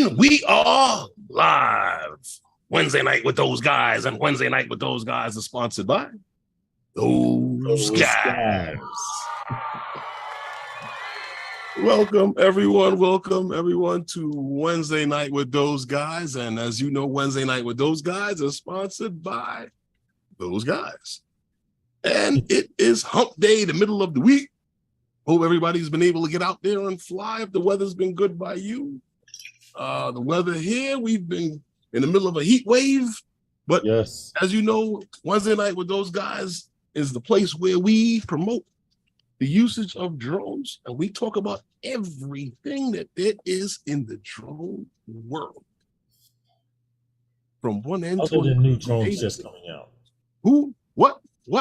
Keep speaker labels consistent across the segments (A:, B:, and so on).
A: And we are live. Wednesday night with those guys, and Wednesday night with those guys is sponsored by those guys. Welcome everyone to Wednesday night with those guys. And as you know, Wednesday night with those guys is sponsored by those guys. And it is hump day, the middle of the week. Hope everybody's been able to get out there and fly. If the weather's been good by you. The weather here, we've been in the middle of a heat wave, but yes, as you know, Wednesday night with those guys is the place where we promote the usage of drones, and we talk about everything that there is in the drone world. From one end
B: other than new drones just coming out.
A: Who? What?
B: We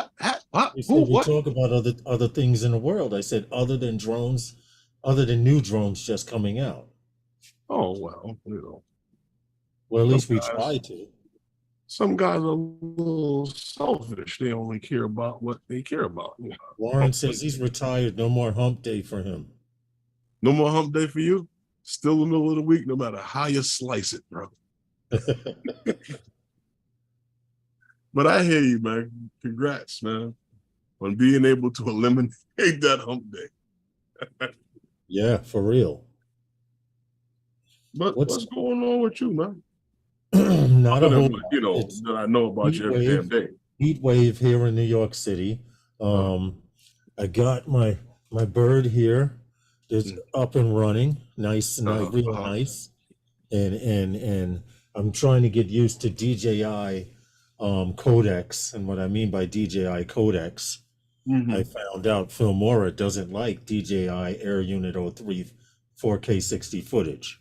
B: talk about other things in the world. I said other than drones, other than new drones just coming out.
A: Oh, well, you know.
B: Well, at least we try to.
A: Some guys are a little selfish. They only care about what they care about. You know?
B: Warren says he's retired. No more hump day for him.
A: No more hump day for you? Still the middle of the week, no matter how you slice it, bro. But I hear you, man. Congrats, man, on being able to eliminate that hump day.
B: Yeah, for real.
A: But what's going on with you, man?
B: Not a whole,
A: you know, that I know about you every damn day.
B: Heat wave here in New York City. I got my bird here. It's up and running, nice, real nice. And I'm trying to get used to DJI codecs. And what I mean by DJI codecs, I found out Firmware doesn't like DJI Air Unit 03 4K 60 footage.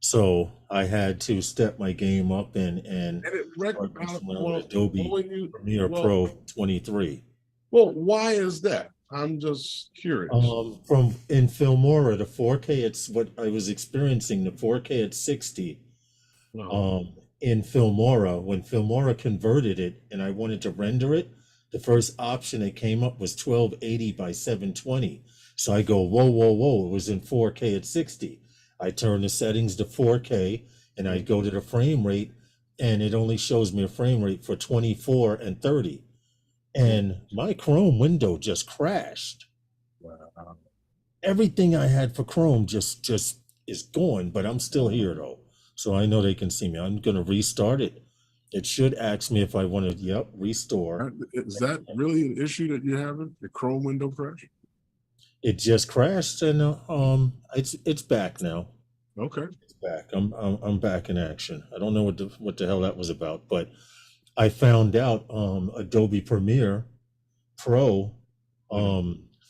B: So I had to step my game up and Adobe Premiere Pro 23.
A: Well, why is that? I'm just curious.
B: From in Filmora, the 4K, it's what I was experiencing, the 4K at 60. In Filmora, when Filmora converted it and I wanted to render it, the first option that came up was 1280 by 720. So I go, whoa, it was in 4K at 60. I turn the settings to 4K and I go to the frame rate and it only shows me a frame rate for 24 and 30. And my Chrome window just crashed. Wow. Everything I had for Chrome just is gone, but I'm still here though. So I know they can see me. I'm going to restart it. It should ask me if I want to, restore.
A: Is that really an issue that you're having? The Chrome window crash?
B: It just crashed and it's back now.
A: Okay.
B: It's back. I'm back in action. I don't know what the hell that was about, but I found out Adobe Premiere Pro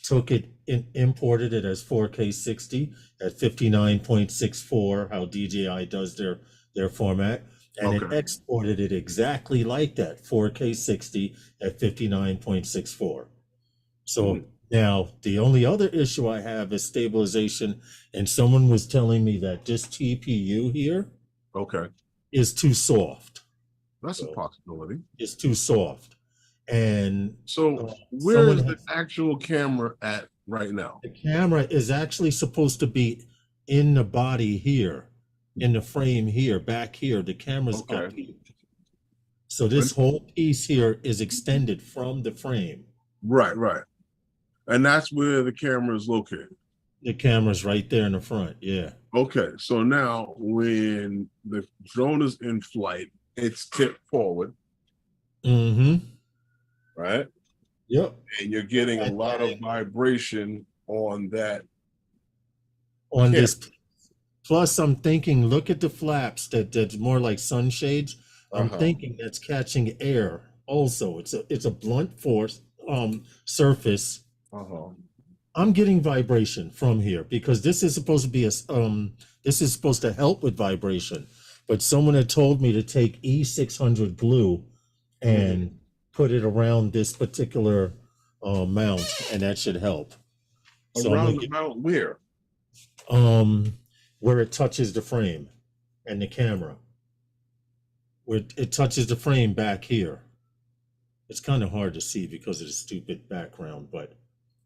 B: took it and imported it as 4K 60 at 59.64, how DJI does their format, and it exported it exactly like that, 4K 60 at 59.64. So now, the only other issue I have is stabilization, and someone was telling me that this TPU here is too soft.
A: That's a possibility.
B: It's too soft. And
A: so where is the actual camera at right now?
B: The camera is actually supposed to be in the body here, in the frame here, back here. The camera's up here. So this whole piece here is extended from the frame.
A: Right. And that's where the camera is located.
B: The camera's right there in the front, yeah.
A: Okay, so now when the drone is in flight, it's tipped forward. Right?
B: Yep.
A: And you're getting a lot of vibration on that.
B: On this. Plus, I'm thinking, look at the flaps that's more like sunshades. I'm thinking that's catching air also. It's a blunt force surface. I'm getting vibration from here because this is supposed to be this is supposed to help with vibration, but someone had told me to take E600 glue and put it around this particular mount, and that should help.
A: Around the mount where?
B: Where it touches the frame and the camera. Where it touches the frame back here. It's kind of hard to see because of the stupid background, but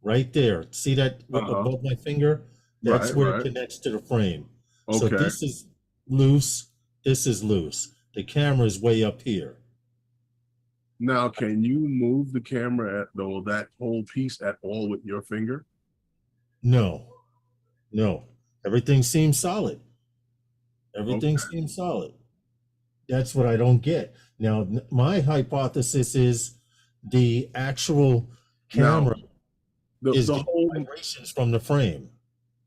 B: right there, see that above my finger? That's where it connects to the frame. So
A: Okay.
B: this is loose, this is loose. The camera is way up here.
A: Now, can you move the camera that whole piece at all with your finger?
B: No, no. Everything seems solid. Everything
A: Okay.
B: seems solid. That's what I don't get. Now, my hypothesis is the actual
A: Now,
B: camera is
A: the
B: getting
A: whole
B: vibrations from the frame.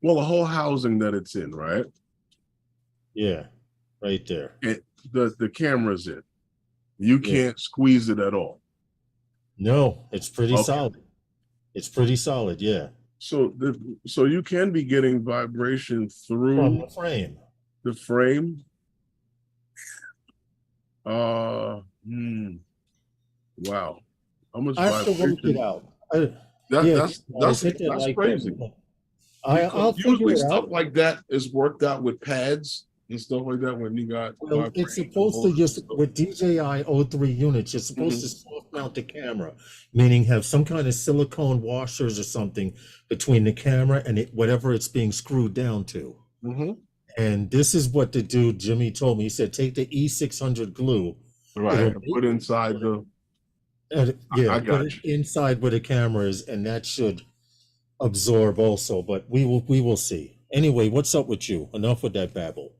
A: well, the whole housing that it's in, right?
B: Yeah, right there.
A: The camera's in. You
B: Yeah.
A: can't squeeze it at all.
B: No, it's pretty
A: Okay.
B: solid. It's pretty solid, yeah.
A: So you can be getting vibration through
B: From the frame.
A: the frame. Wow. How much
B: I have to work it
A: vibration?
B: out.
A: That's crazy.
B: I'll figure
A: Usually
B: it
A: stuff
B: out.
A: like that is worked out with pads and stuff like that when you got
B: Well, it's
A: vibration
B: supposed to
A: motors and
B: just
A: stuff.
B: with DJI O3 units, you're supposed to soft mount the camera, meaning have some kind of silicone washers or something between the camera and whatever it's being screwed down to. And this is what the dude Jimmy told me. He said, take the E600 glue,
A: Right. And put inside the I
B: put
A: got
B: it inside where the camera is, and that should absorb also. But we will see. Anyway, what's up with you? Enough with that babble.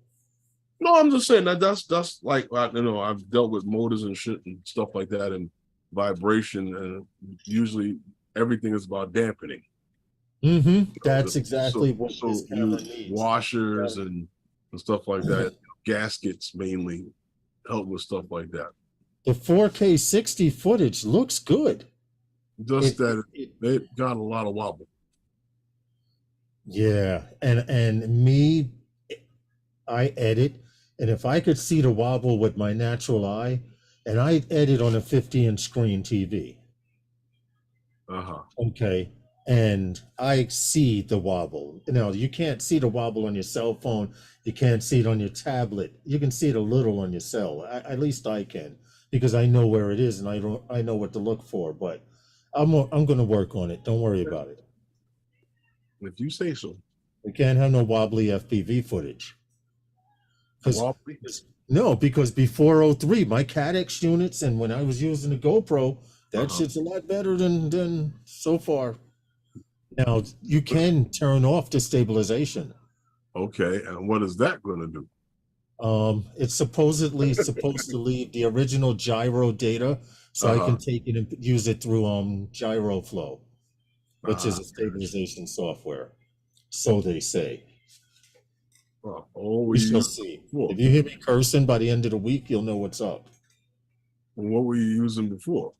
A: No, I'm just saying that's like I've dealt with motors and shit and stuff like that and vibration, and usually everything is about dampening.
B: That's exactly what this camera needs.
A: Washers and stuff like that. Gaskets mainly help with stuff like that.
B: The 4K 60 footage looks good.
A: Just they got a lot of wobble.
B: Yeah, and me, I edit, and if I could see the wobble with my natural eye, and I edit on a 50-inch screen TV. Okay, and I see the wobble. Now, you can't see the wobble on your cell phone. You can't see it on your tablet. You can see it a little on your cell. At least I can, because I know where it is and I know what to look for. But I'm going to work on it. Don't worry about it.
A: If you say so.
B: We can't have no wobbly FPV footage.
A: Wobbly?
B: No, because before 03, my CADX units and when I was using the GoPro, that shit's a lot better than so far. Now, you can turn off the stabilization.
A: Okay, and what is that going to do?
B: It's supposedly supposed to leave the original gyro data, so I can take it and use it through gyro flow, which is a stabilization software. So they say. We shall see. If you hear me cursing by the end of the week, you'll know what's up.
A: What were you using before?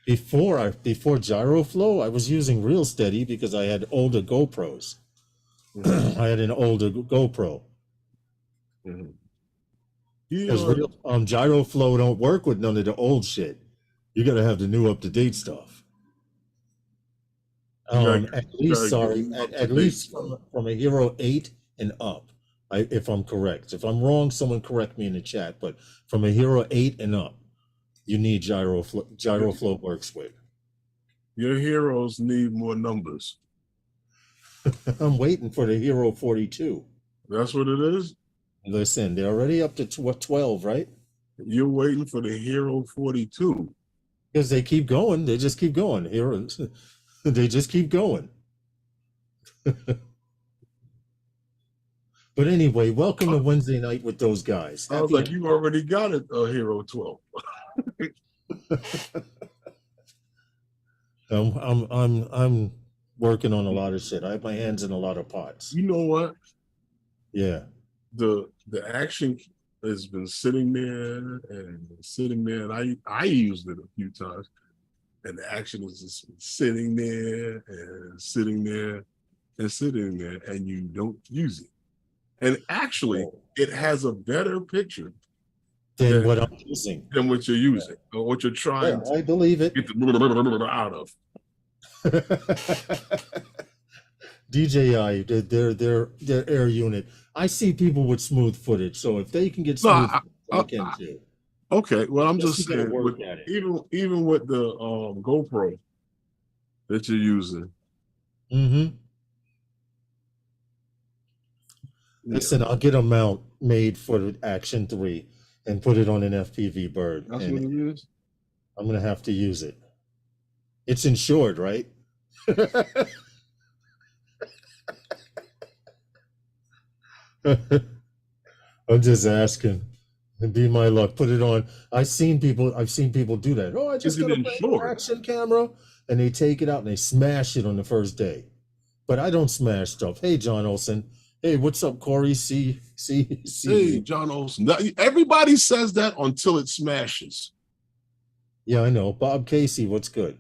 B: Before gyro flow, I was using Real Steady because I had older GoPros. I had an older GoPro. Because gyro flow don't work with none of the old shit. You got to have the new up-to-date stuff. At least from a Hero 8 and up, if I'm correct. If I'm wrong, someone correct me in the chat. But from a Hero 8 and up, you need gyro flow. Gyro flow works with.
A: Your heroes need more numbers.
B: I'm waiting for the Hero 42.
A: That's what it is?
B: Listen, they're already up to 12, right?
A: You're waiting for the Hero 42.
B: Because they keep going. They just keep going. Heroes. They just keep going. But anyway, welcome to Wednesday night with those guys.
A: I was like, you already got it, Hero 12.
B: I'm working on a lot of shit. I have my hands in a lot of pots.
A: You know what?
B: Yeah.
A: The action has been sitting there, and I used it a few times, and the action is just sitting there and sitting there and sitting there, and you don't use it. And actually, it has a better picture
B: than what I'm using,
A: than what you're using, or what you're trying to
B: I believe it.
A: Get the out of.
B: DJI, their air unit. I see people with smooth footage, so if they can get smooth, I can too.
A: Okay, well, I'm just saying, even with the GoPro that you're using, Yeah,
B: Listen, I'll get a mount made for the Action 3 and put it on an FPV bird,
A: that's what
B: and
A: it is.
B: I'm gonna have to use it. It's insured, right? I'm just asking. It'd be my luck. Put it on. I've seen people do that. Oh, I
A: Is
B: just
A: it
B: got a brand new
A: insured?
B: action camera, and they take it out and they smash it on the first day. But I don't smash stuff. Hey, John Olson. Hey, what's up, Corey? See
A: Hey,
B: you.
A: John Olson. Everybody says that until it smashes.
B: Yeah, I know. Bob Casey, what's good?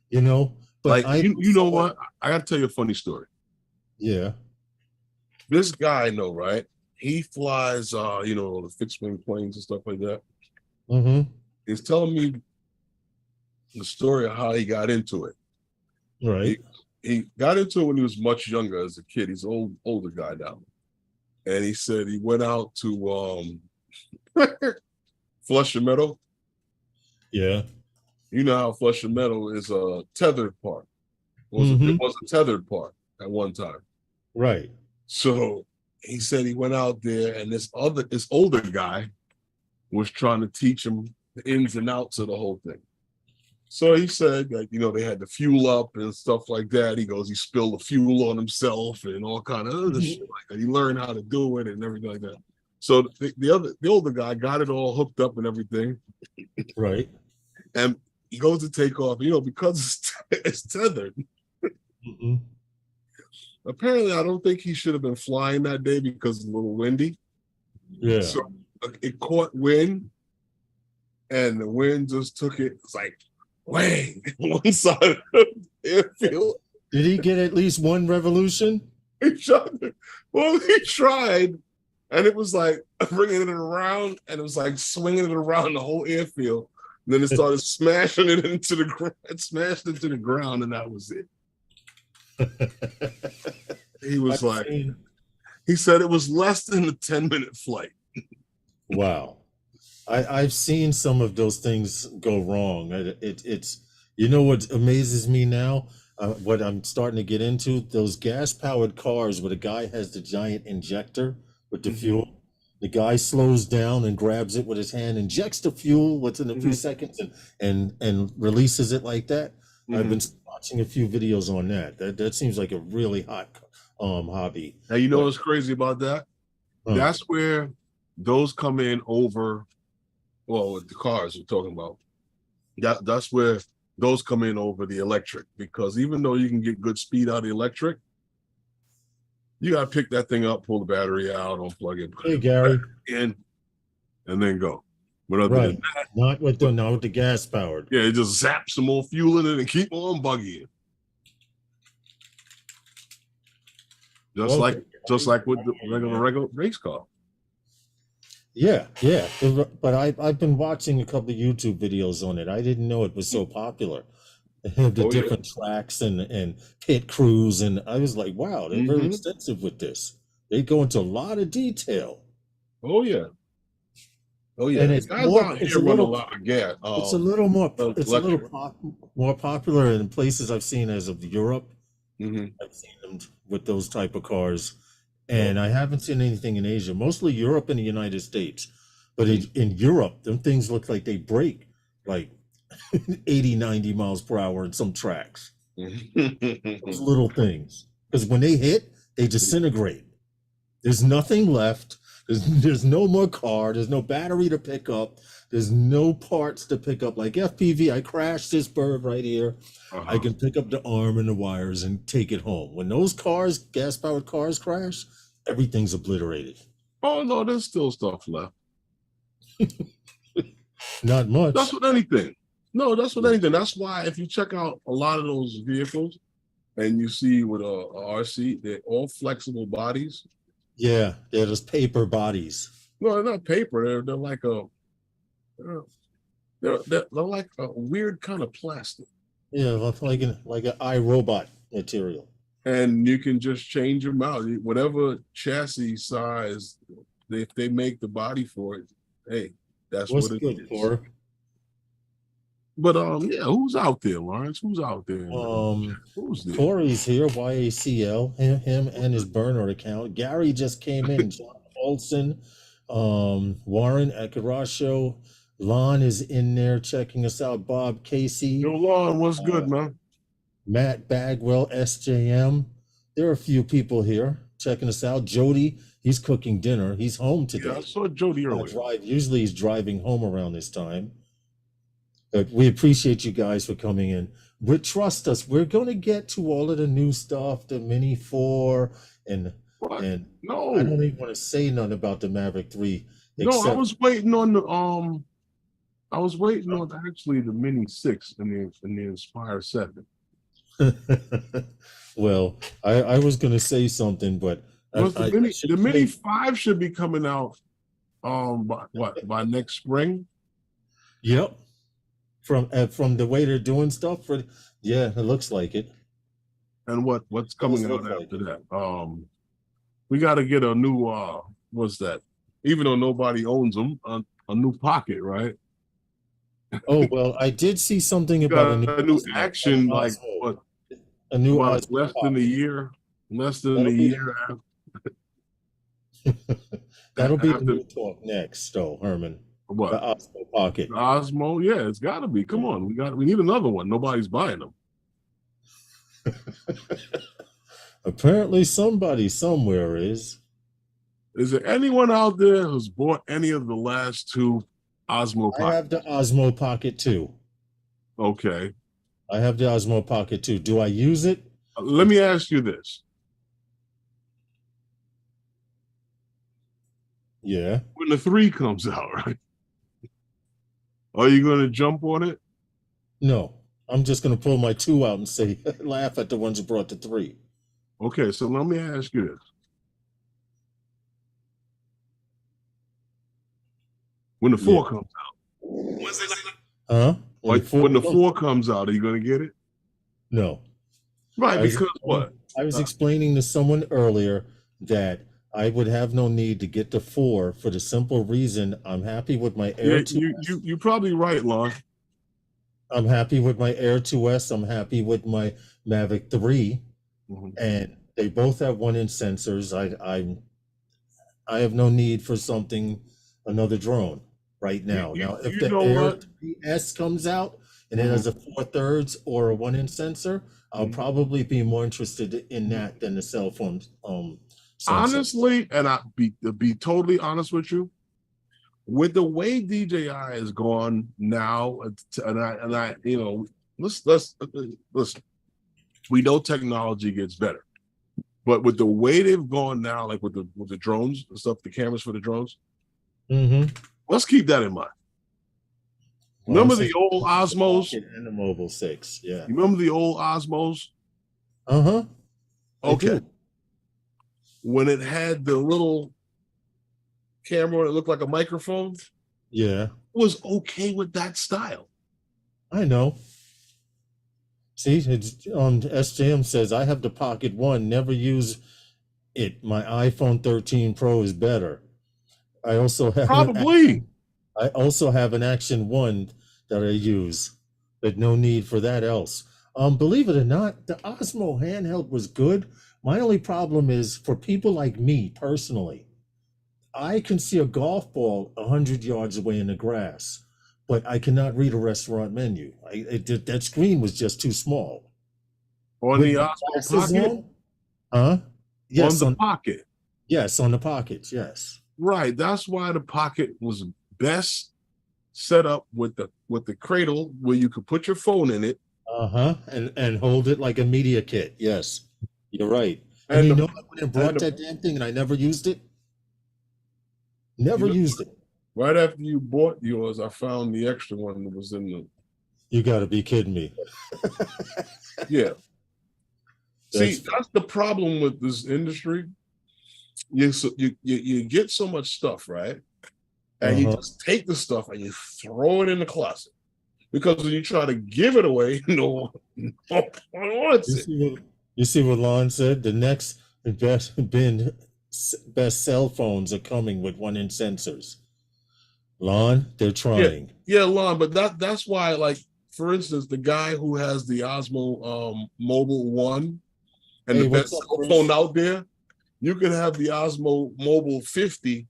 B: You know, but
A: Like
B: I know
A: you know
B: someone.
A: what? I gotta tell you a funny story.
B: Yeah.
A: This guy I know, right? He flies the fixed wing planes and stuff like that.
B: Mm-hmm.
A: He's telling me the story of how he got into it.
B: Right.
A: He got into it when he was much younger as a kid. He's an older guy now. And he said he went out to Flushing Meadow.
B: Yeah.
A: You know how Flushing Meadow is a tethered park. It
B: Mm-hmm.
A: was a tethered park at one time.
B: Right.
A: So he said he went out there, and this older guy was trying to teach him the ins and outs of the whole thing. So he said, like, they had the fuel up and stuff like that. He goes, he spilled the fuel on himself and all kind of other shit like that. He learned how to do it and everything like that. So the older guy got it all hooked up and everything.
B: Right.
A: And he goes to take off, because it's tethered.
B: Mm-hmm.
A: Apparently, I don't think he should have been flying that day because it's a little windy.
B: Yeah.
A: So it caught wind, and the wind just took it. It's like, wang, one side of the airfield.
B: Did he get at least one revolution?
A: He tried, and it was like bringing it around, and it was like swinging it around the whole airfield. And then it started smashing it into the ground. It smashed into the ground, and that was it. He was he said it was less than a 10-minute flight.
B: Wow. I've seen some of those things go wrong. It's what amazes me now, what I'm starting to get into, those gas-powered cars where the guy has the giant injector with the fuel. The guy slows down and grabs it with his hand, injects the fuel within a few seconds, and releases it like that. I've been watching a few videos on that. That seems like a really hot hobby.
A: Now, you know what's crazy about that? That's where those come in over, with the cars we're talking about. That's where those come in over the electric, because even though you can get good speed out of the electric, you gotta pick that thing up, pull the battery out, unplug it,
B: Hey, Gary.
A: in, and then go. But other than that,
B: not with the gas powered.
A: Yeah, it just zaps some more fuel in it and keep on buggying. Just like with the regular race car.
B: Yeah. But I've been watching a couple of YouTube videos on it. I didn't know it was so popular. The different tracks and pit crews, and I was like, wow, they're very extensive with this. They go into a lot of detail.
A: Oh yeah.
B: And it's a little more popular in places I've seen as of Europe. I've seen them with those type of cars, and I haven't seen anything in Asia. Mostly Europe and the United States. But in Europe, them things look like they break like 80, 90 miles per hour in some tracks. Those little things, because when they hit, they disintegrate. There's nothing left. There's no more car. There's no battery to pick up. There's no parts to pick up. Like FPV, I crashed this bird right here. I can pick up the arm and the wires and take it home. When those cars, gas-powered cars, crash, everything's obliterated.
A: Oh no, there's still stuff left.
B: Not much.
A: That's with anything. No, that's with anything. That's why if you check out a lot of those vehicles and you see with a RC, they're all flexible bodies.
B: Yeah, they're just paper bodies.
A: No, they're not paper. They're like they're like a weird kind of plastic.
B: Yeah, like an iRobot material.
A: And you can just change them out. Whatever chassis size, if they make the body for it, hey, that's what it is. For? But yeah, who's out there, Lawrence? Who's out there? Who's there?
B: Corey's here, YACL, him and his burner account. Gary just came in. John Olson, Warren Ekarasho, Lon is in there checking us out. Bob Casey,
A: Yo, Lon, what's good, man?
B: Matt Bagwell, SJM. There are a few people here checking us out. Jody, he's cooking dinner. He's home today.
A: Yeah, I saw Jody earlier.
B: Usually he's driving home around this time. But we appreciate you guys for coming in. But trust us, we're going to get to all of the new stuff, the Mini 4, and
A: no,
B: I don't even want to say nothing about the Mavic 3.
A: No, I was waiting on the actually the Mini 6 and the Inspire 7.
B: Well, I was going to say something, but
A: the Mini 5 should be coming out by next spring.
B: Yep. From the way they're doing stuff, it looks like it.
A: And what's coming out after that? We got to get a new what's that? Even though nobody owns them, a new Pocket, right?
B: Oh well, I did see something about
A: a new action, like what?
B: A new
A: less than a year after.
B: That'll be the new talk next, though, Herman.
A: What?
B: The Osmo Pocket.
A: The Osmo, yeah, it's got to be. Come on, we need another one. Nobody's buying them.
B: Apparently, somebody somewhere is.
A: Is there anyone out there who's bought any of the last two Osmo Pockets?
B: I have the Osmo Pocket 2.
A: Okay.
B: I have the Osmo Pocket 2. Do I use it?
A: Let me ask you this.
B: Yeah.
A: When the 3 comes out, right? Are you going to jump on it?
B: No. I'm just going to pull my 2 out and say, laugh at the ones who brought the 3.
A: Okay, so let me ask you this. When the 4 comes out. When the 4 comes out, are you going to get it?
B: No.
A: Right, because what?
B: I was explaining to someone earlier that I would have no need to get the 4 for the simple reason I'm happy with my Air 2S.
A: You're probably right, Lon.
B: I'm happy with my Air 2S. I'm happy with my Mavic 3. Mm-hmm. And they both have 1-inch sensors. I have no need for another drone right now. Now, if the Air 3S comes out and it has a 4/3 or a 1-inch sensor, I'll probably be more interested in that than the cell phone sensor.
A: Honestly, and I'll be totally honest with you, with the way DJI has gone now, and I let's we know technology gets better, but with the way they've gone now, like with the drones and stuff, the cameras for the drones, let's keep that in mind. Well, remember the old Osmos
B: and the Mobile 6? Yeah.
A: You remember the old Osmos? Okay. When it had the little camera that looked like a microphone,
B: yeah,
A: it was okay with that style.
B: I know. See, SJM says I have the Pocket 1, never use it. My iPhone 13 Pro is better. I also have an Action 1 that I use, but no need for that else. Believe it or not, the Osmo handheld was good. My only problem is for people like me personally, I can see a golf ball 100 yards away in the grass, but I cannot read a restaurant menu. That screen was just too small.
A: On the Osmo Pocket? Yes, on the Pocket.
B: Yes, on the Pocket, yes.
A: Right, that's why the Pocket was best set up with the cradle where you could put your phone in it.
B: And hold it like a media kit. Yes, you're right. And you know, I went and brought that damn thing and I never used it. Never used it.
A: Right after you bought yours, I found the extra one that was in the.
B: You got to be kidding me.
A: Yeah. See, that's the problem with this industry. You get so much stuff, right? And you just take the stuff and you throw it in the closet. Because when you try to give it away, no one wants it.
B: You see what Lon said? The next best cell phones are coming with 1-inch sensors. Lon, they're trying.
A: Yeah, Lon, but that's why, like, for instance, the guy who has the Osmo Mobile 1 and
B: Hey,
A: the best
B: what's up,
A: cell
B: Bruce?
A: phone out there, you can have the Osmo Mobile 50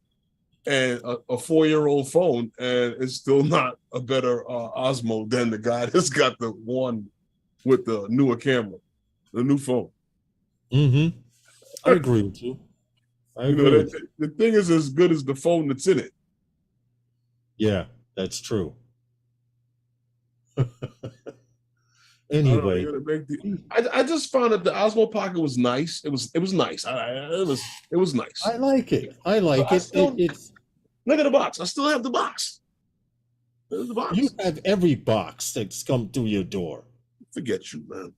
A: and a 4-year-old phone, and it's still not a better Osmo than the guy that's got the one with the newer camera, the new phone.
B: Mm-hmm. I agree with you. I
A: You know,
B: agree with you.
A: the thing is as good as the phone that's in it.
B: Yeah, that's true.
A: I
B: Anyway,
A: don't know, I just found that the Osmo Pocket was nice. It was nice. It was nice.
B: I like it. I like
A: I
B: it.
A: still
B: It's
A: look at the box. I still have the box. There's the
B: you
A: box.
B: have every box that's come through your door.
A: Forget you, man.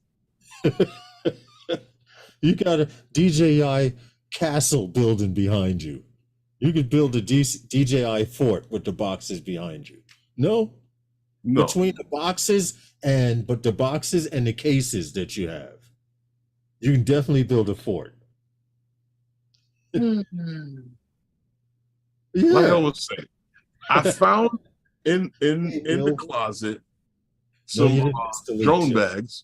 B: You got a DJI castle building behind you. You could build a DJI fort with the boxes behind you. No,
A: No.
B: between the boxes and the cases that you have, you can definitely build a fort.
A: Like I
B: Yeah.
A: always say, I found in
B: Hey,
A: the
B: Bill.
A: closet
B: No,
A: some
B: you didn't miss the
A: drone
B: lead, Jeff.
A: bags,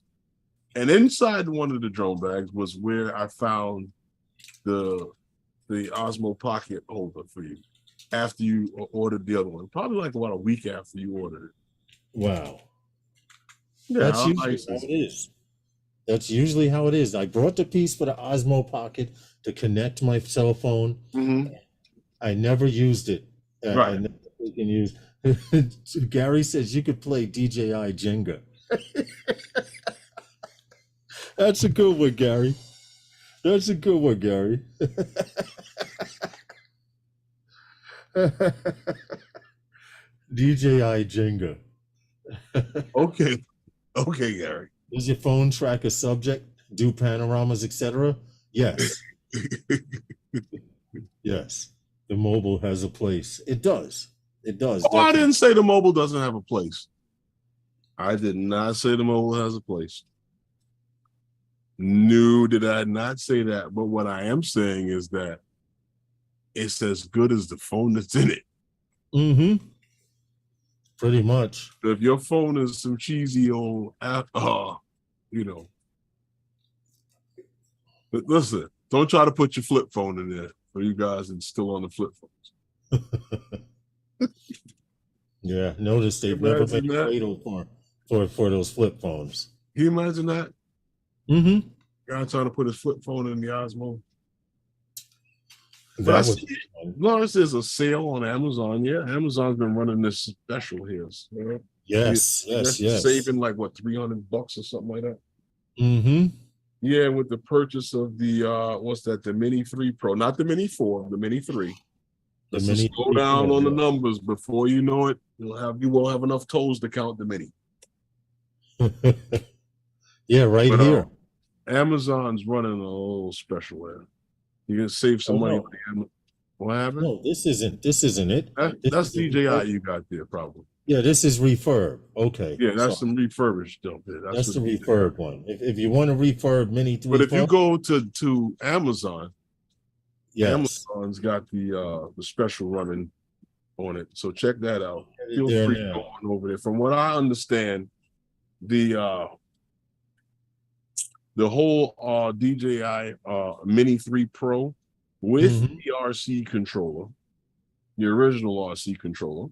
A: and inside one of the drone bags was where I found the Osmo Pocket holder for you after you ordered the other one. Probably like about a week after you ordered it.
B: Wow.
A: Yeah,
B: That's
A: how
B: usually
A: nice
B: how
A: is
B: it
A: it?
B: is. That's usually how it is. I brought the piece for the Osmo Pocket to connect my cell phone.
A: Mhm.
B: I never used it. I
A: Right.
B: never can use. Gary says you could play DJI Jenga. That's a good one, Gary. That's a good one, Gary. DJI Jenga.
A: Okay. Okay, Gary.
B: Does your phone track a subject, do panoramas, etc.? Yes. Yes. The mobile has a place. It does. It does.
A: Oh, I
B: Definitely.
A: didn't say the mobile doesn't have a place. I did not say the mobile has a place. No, did I not say that? But what I am saying is that it's as good as the phone that's in it.
B: Mm-hmm. Pretty much.
A: If your phone is some cheesy old app, you know. But listen, don't try to put your flip phone in there for you guys and still on the flip phones.
B: Yeah. Notice they've never been
A: Imagine that.
B: cradled for those flip phones.
A: Can you imagine that?
B: Mm-hmm.
A: Guy trying to put his flip phone in the Osmo. But
B: That
A: I
B: was
A: see, notice there's a sale on Amazon. Yeah, Amazon's been running this special here. So,
B: yes.
A: saving like what, $300 or something like that.
B: Mm-hmm.
A: Yeah, with the purchase of the what's that? The Mini 3 Pro, not the Mini 4, the Mini 3.
B: The
A: Let's
B: Mini
A: just slow
B: 3
A: down
B: Pro,
A: on the
B: yeah.
A: numbers. Before you know it, you won't have enough toes to count the Mini.
B: Yeah, right
A: But
B: here.
A: Amazon's running a little special there. You can save some money.
B: No.
A: What happened?
B: No, this isn't it.
A: That's DJI you got there, probably.
B: Yeah, this is refurb. Okay.
A: Yeah, that's
B: So
A: some refurbished stuff there.
B: that's the
A: what DJI.
B: refurb one. If you want to refurb Mini 3
A: But if
B: Pro,
A: you go to Amazon,
B: yes.
A: Amazon's got the special running on it. So check that out. Feel
B: There
A: free to
B: now.
A: go on over there. From what I understand, the whole DJI Mini 3 Pro with
B: Mhm.
A: the RC controller, the original RC controller,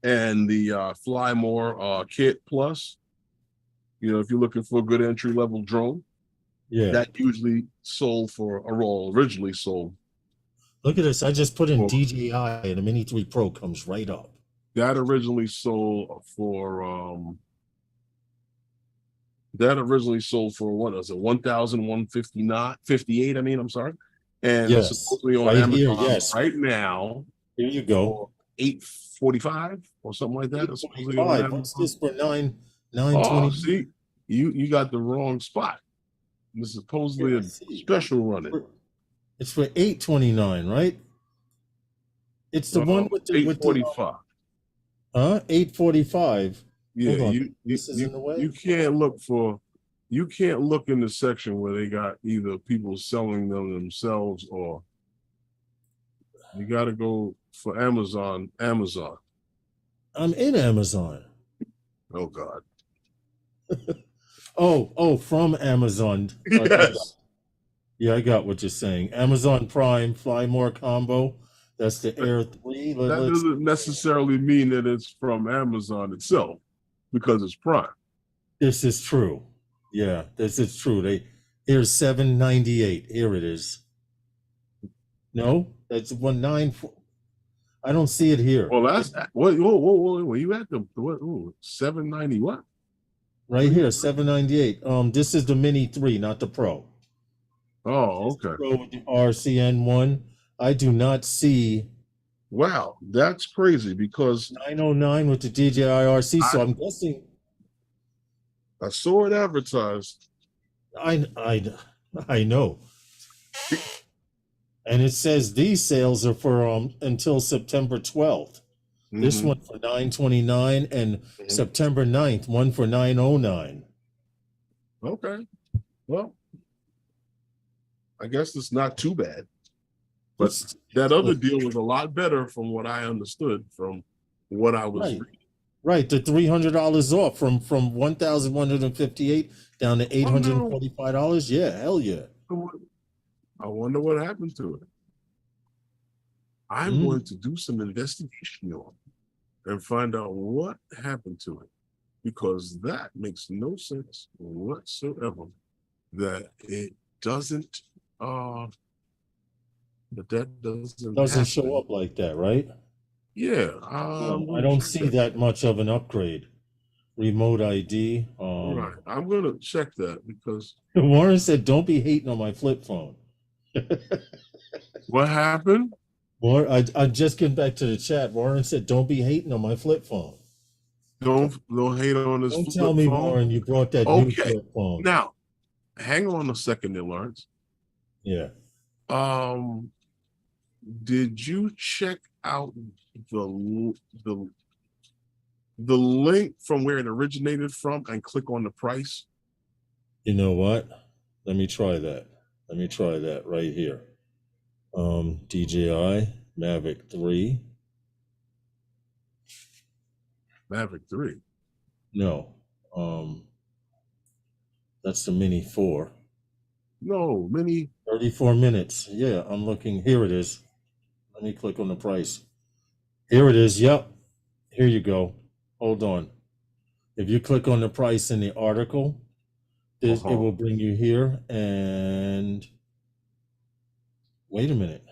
A: and the Fly More Kit Plus. You know, if you're looking for a good entry level drone,
B: Yeah.
A: that usually sold for a roll. Originally sold.
B: Look at this. I just put in
A: Well-
B: DJI and the Mini 3 Pro comes right up.
A: That originally sold for what was it, 1,158? I mean, I'm sorry. And
B: Yes.
A: supposedly on
B: Right here,
A: Amazon
B: yes.
A: right now
B: Here you go.
A: for $845 or something like that. It's supposedly on
B: 845. What's
A: Amazon.
B: this for
A: Oh,
B: 920?
A: see, you got the wrong spot. This is supposedly
B: Yeah,
A: a
B: see.
A: special running.
B: It's for $829, right? It's the one with the
A: $845.
B: 845.
A: Yeah,
B: Hold on. This is in the way.
A: you can't look in the section where they got either people selling them themselves, or you got to go for Amazon.
B: I'm in Amazon.
A: Oh God.
B: Oh, from Amazon.
A: Yes.
B: I got what you're saying. Amazon Prime Fly More combo. That's the Air 3.
A: That doesn't necessarily mean that it's from Amazon itself because it's Prime.
B: This is true. Yeah, this is true. Here's $7.98. Here it is. No, that's 194. I don't see it here.
A: Well, that's what. Whoa! You at the what? $7.90 what?
B: Right here, $7.98. This is the Mini 3, not the Pro.
A: Oh, okay.
B: Pro with the RCN1. I do not see.
A: Wow, that's crazy because
B: 909 with the DJI RC. So I'm guessing.
A: I saw it advertised.
B: I know. And it says these sales are for until September 12th. This one for $9.29 and September 9th, one for $9.09.
A: Okay. Well, I guess it's not too bad. But that other deal was a lot better from what I understood from what I was reading.
B: Right, the $300 off from $1,158 down to $845. Yeah, hell yeah.
A: I wonder what happened to it. I'm going to do some investigation on it and find out what happened to it, because that makes no sense whatsoever that it doesn't
B: doesn't show up like that, right?
A: Yeah.
B: I don't see that much of an upgrade. Remote ID.
A: Right. I'm gonna check that because
B: Warren said, "Don't be hating on my flip phone."
A: What happened?
B: Warren, I just getting back to the chat. Warren said, "Don't be hating on my flip phone."
A: Don't hate on this.
B: Don't tell me,
A: phone.
B: Warren, you brought that new flip phone.
A: Now, hang on a second there, Lawrence.
B: Yeah.
A: Did you check out the link from where it originated from and click on the price?
B: You know what? Let me try that. Let me try that right here. DJI Mavic 3.
A: Mavic 3.
B: No. That's the Mini 4.
A: No, Mini.
B: 34 minutes. Yeah, I'm looking. Here it is. Let me click on the price. Here it is. Yep. Here you go. Hold on. If you click on the price in the article, it will bring you here. And wait a minute.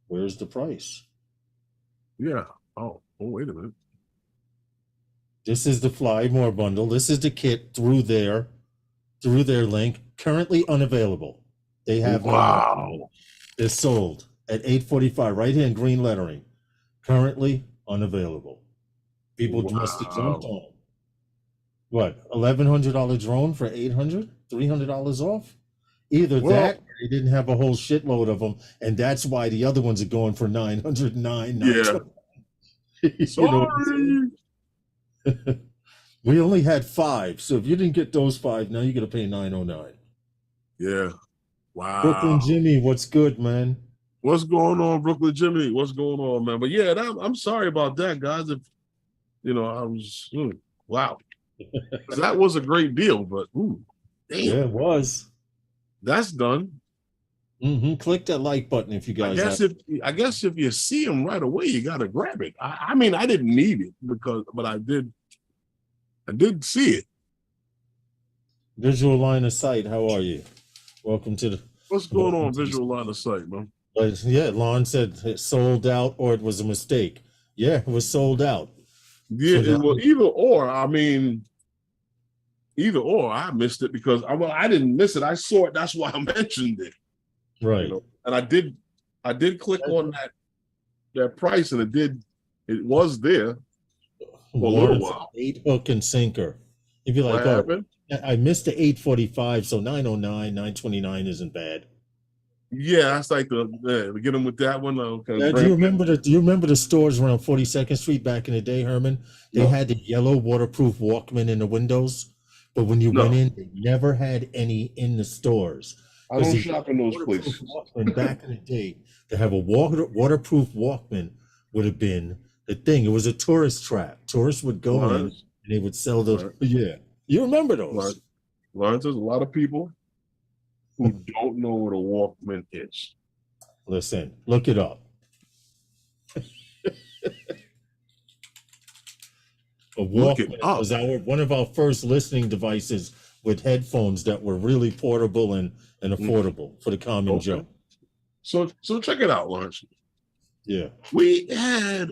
B: Where's the price?
A: Yeah. Oh, wait a minute.
B: This is the Fly More bundle. This is the kit through their link. Currently unavailable. They have
A: wow.
B: They're sold at $845 right here in green lettering. Currently unavailable. People must have jumped on. What, $1,100 drone for $800? $300 off? Either that, or they didn't have a whole shitload of them, and that's why the other ones are going for $909.
A: Yeah. Sorry.
B: We only had 5, so if you didn't get those 5, now you're gonna pay $909.
A: Yeah. Wow.
B: Brooklyn Jimmy, what's good, man?
A: What's going on, Brooklyn Jimmy? What's going on, man? But yeah, I'm sorry about that, guys. If I was wow. That was a great deal, but damn.
B: Yeah, it was.
A: That's done.
B: Click that like button if you guys.
A: I guess if you see them right away, you gotta grab it. I mean, I didn't need it but I did see it.
B: Visual line of sight. How are you? Welcome to the.
A: What's going on, visual line of sight, man?
B: Yeah, Lon said it sold out or it was a mistake. Yeah, it was sold out.
A: Yeah, well, either or. I mean, either or. I missed it because I didn't miss it. I saw it. That's why I mentioned it.
B: Right.
A: And I did click on that price, and it was there for a little while.
B: 8 hook and sinker. You'd be like, I missed the 845, so 909, 929 isn't bad.
A: Yeah, that's like to get them with that one.
B: Do you remember the stores around 42nd Street back in the day, Herman? They had the yellow waterproof Walkman in the windows, but when you went in, they never had any in the stores.
A: I don't shop in those places.
B: Back in the day, to have a waterproof Walkman would have been the thing. It was a tourist trap. Tourists would go in And they would sell the,
A: Right.
B: yeah. You remember those?
A: Lawrence, there's a lot of people who don't know what a Walkman is.
B: Listen, look it up. A
A: Look it
B: Walkman
A: up.
B: was one of our first listening devices with headphones that were really portable and affordable for the common Joe.
A: So check it out, Lawrence.
B: Yeah.
A: We had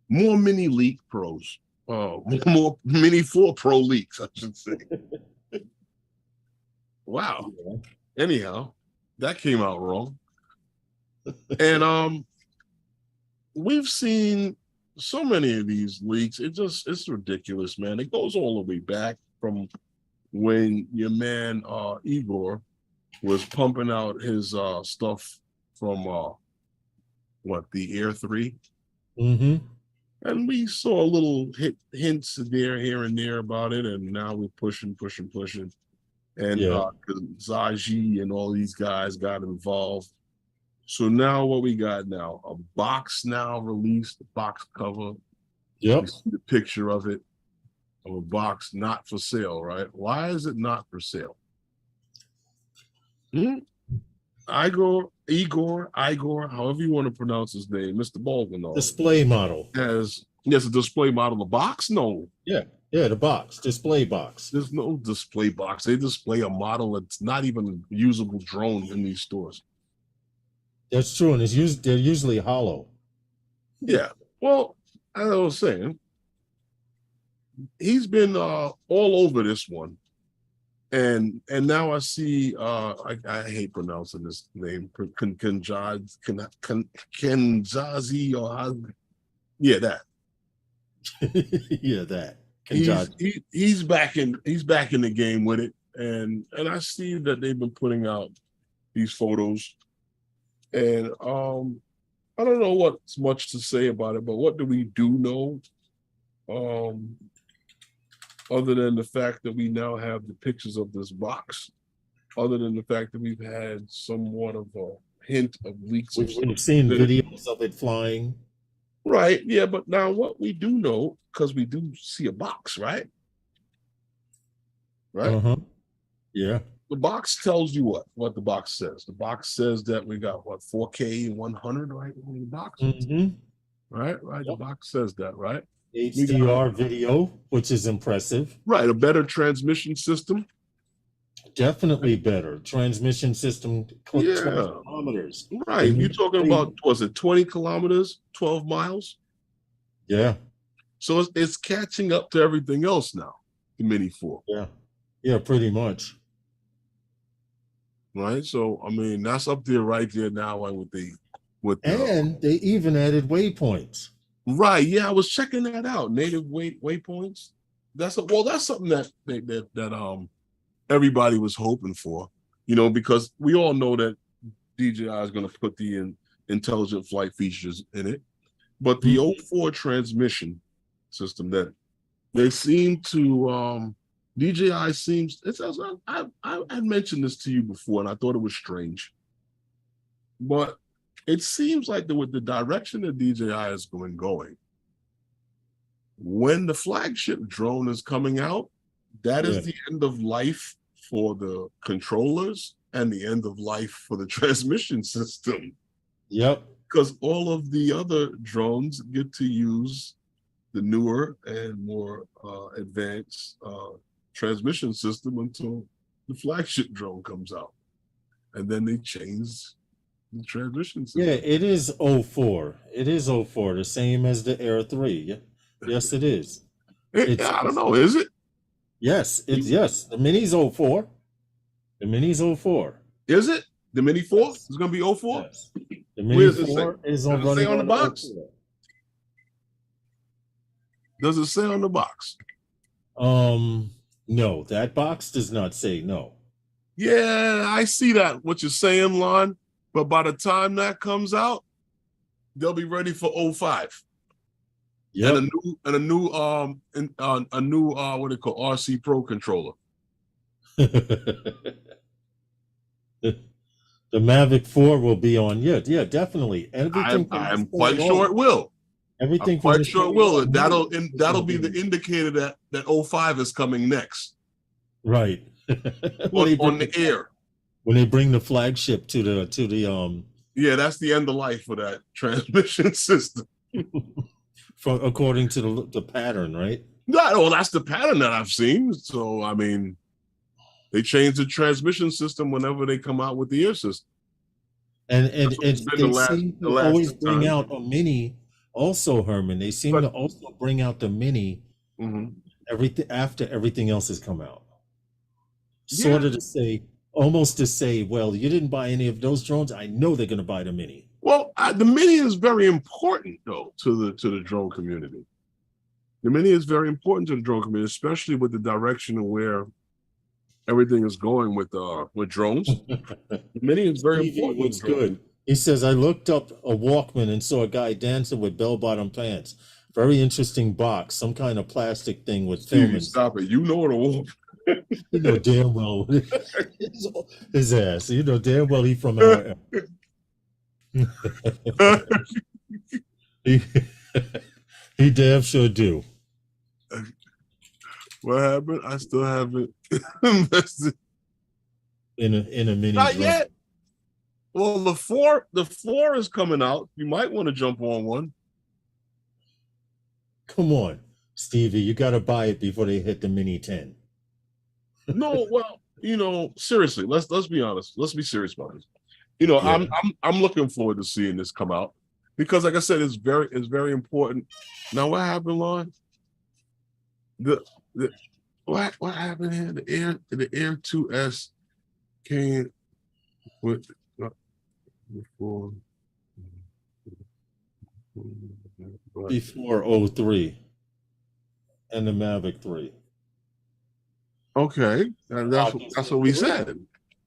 A: more mini leak pros, more mini 4 Pro leaks, I should say. Wow. Yeah. Anyhow, that came out wrong. And we've seen so many of these leaks. It's ridiculous, man. It goes all the way back from when your man Igor was pumping out his stuff from the Air 3.
B: Mm-hmm.
A: And we saw little hints there, here and there about it, and now we're pushing. And Zaji and all these guys got involved. So now what we got now? A box now released, the box cover.
B: Yep.
A: You see the picture of it, of a box not for sale, right? Why is it not for sale? Igor, however you want to pronounce his name, Mr. Baldwin.
B: Display model.
A: Yes, a display model. The box? No.
B: Yeah, the box. Display box.
A: There's no display box. They display a model that's not even a usable drone in these stores.
B: That's true, and they're usually hollow.
A: Yeah. Well, as I was saying, he's been all over this one. And now I see I hate pronouncing this name, Kenjazi or that.
B: Yeah, that.
A: He's back in the game with it, and I see that they've been putting out these photos, and I don't know what's much to say about it, but what do we know? Other than the fact that we now have the pictures of this box, other than the fact that we've had somewhat of a hint of leaks.
B: We've seen videos of it flying.
A: Right, yeah, but now what we do know, because we do see a box, right? Right?
B: Uh-huh. Yeah.
A: The box tells you what the box says. The box says that we got 4K 100, right? In the box.
B: Mm-hmm.
A: Right. Yep. The box says that, right?
B: HDR video, which is impressive.
A: Right, a better transmission system.
B: Definitely better transmission system. 20 kilometers.
A: Right, you're talking about, was it 20 kilometers, 12 miles?
B: Yeah.
A: So it's catching up to everything else now, the Mini 4.
B: Yeah, pretty much.
A: Right, so I mean that's up there right there now
B: and they even added waypoints.
A: Right, yeah, I was checking that out. Native waypoints. That's something that everybody was hoping for, because we all know that DJI is going to put the intelligent flight features in it, but the 04 transmission system that they seem to DJI seems. I had mentioned this to you before, and I thought it was strange, but it seems like with the direction that DJI is going, when the flagship drone is coming out, that is the end of life for the controllers and the end of life for the transmission system.
B: Yep.
A: Because all of the other drones get to use the newer and more advanced transmission system until the flagship drone comes out. And then they change the transmission system.
B: Yeah, it is 04. It is 04, the same as the Air 3. Yes, it is.
A: I don't know, is it?
B: Yes, the Mini's 04. The Mini's 04.
A: Is it? The Mini 4 is going to be 04?
B: Yes. The Mini 4 is on running
A: on the box. 04. Does it say on the box?
B: No, that box does not say no.
A: Yeah, I see that, what you're saying, Lon. But by the time that comes out, they'll be ready for 05.
B: Yeah.
A: And a new what they call RC Pro controller.
B: The Mavic 4 will be on. Yeah, definitely.
A: I'm quite sure it will. I'm
B: Everything from
A: quite
B: this
A: sure it
B: point
A: will.
B: on,
A: That'll be the indicator that 05 is coming next
B: right.
A: on the air.
B: When they bring the flagship to the
A: Yeah, that's the end of life for that transmission system.
B: from according to the pattern, right?
A: No, that's the pattern that I've seen. So I mean, they change the transmission system whenever they come out with the air system.
B: And
A: That's what it's been
B: they seem
A: the
B: to
A: last
B: always
A: two
B: bring
A: times.
B: out a mini. Also, Herman, they seem
A: But
B: to also bring out the mini everything after everything else has come out.
A: yeah,
B: Sort of to say, almost to say, well, you didn't buy any of those drones. I know they're going to buy the mini.
A: well, the mini is very important though to the drone community. The mini is very important to the drone community, especially with the direction of where everything is going with drones. The mini is very
B: Stevie,
A: important to the
B: what's
A: drone
B: good?
A: community.
B: He says, I looked up a Walkman and saw a guy dancing with bell-bottom pants. Very interesting box, some kind of plastic thing with film
A: Stevie,
B: inside.
A: stop it. You know what a wolf.
B: You know damn well his ass. You know damn well he from our he, he damn sure do.
A: What happened? I still haven't invested.
B: In a mini
A: Not
B: drone.
A: yet. Well, the four is coming out. You might want to jump on one.
B: Come on, Stevie, you got to buy it before they hit the mini 10.
A: No, well, seriously, let's be honest. Let's be serious about this.
B: Yeah.
A: I'm looking forward to seeing this come out because, like I said, it's very important. Now, what happened, Lon? What happened here? The Air 2S came with before
B: 03 and the Mavic 3.
A: Okay, and that's what we said.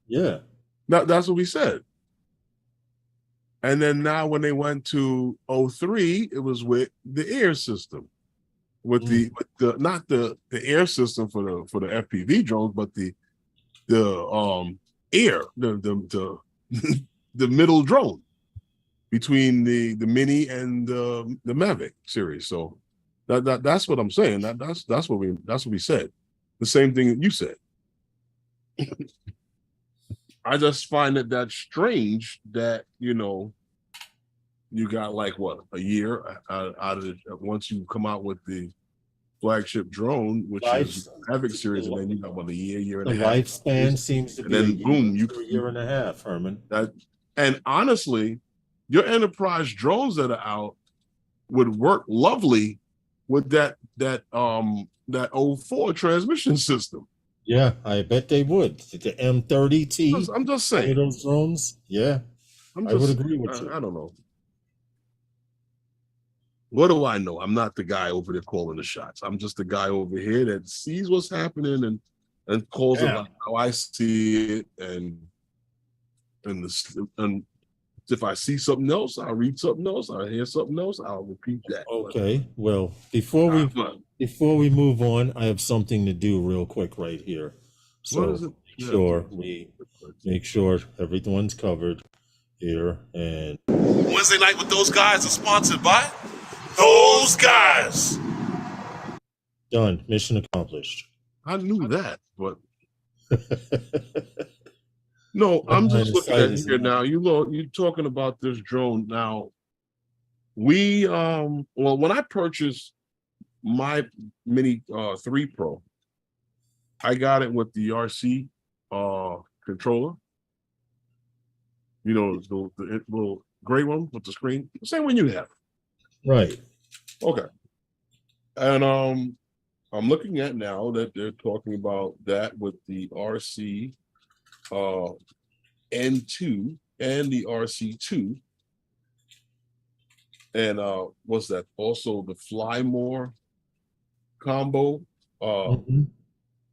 B: Yeah,
A: that's what we said. And then now when they went to 03, it was with the air system, with the not the air system for the FPV drones, but the air the the middle drone between the mini and the Mavic series. So that's what I'm saying. That's what we said. The same thing that you said. I just find that's strange that you got like what, a year out of it once you come out with the flagship drone, which is the Mavic series, and then you got a year and a half.
B: The lifespan seems to be
A: a
B: year and a half, Herman.
A: And honestly, your enterprise drones that are out would work lovely with that 04 transmission system.
B: Yeah, I bet they would. The M30T.
A: I'm just saying.
B: Those drones. Yeah, I would agree with you.
A: I don't know. What do I know? I'm not the guy over there calling the shots. I'm just the guy over here that sees what's happening and calls it like how I see it. And if I see something else, I'll read something else. I'll hear something else. I'll repeat that.
B: Okay. Well, before we move on, I have something to do real quick right here. So make sure everyone's covered here. And
A: Wednesday Night with Those Guys is sponsored by Those Guys.
B: Done. Mission accomplished.
A: I knew that, but no, I'm just looking at it here now. You're talking about this drone now. We when I purchased my Mini 3 Pro, I got it with the RC controller. The little gray one with the screen, the same one you have.
B: Right.
A: Okay. And I'm looking at now that they're talking about that with the RC N2 and the RC2. And what's that? Also the Fly More combo.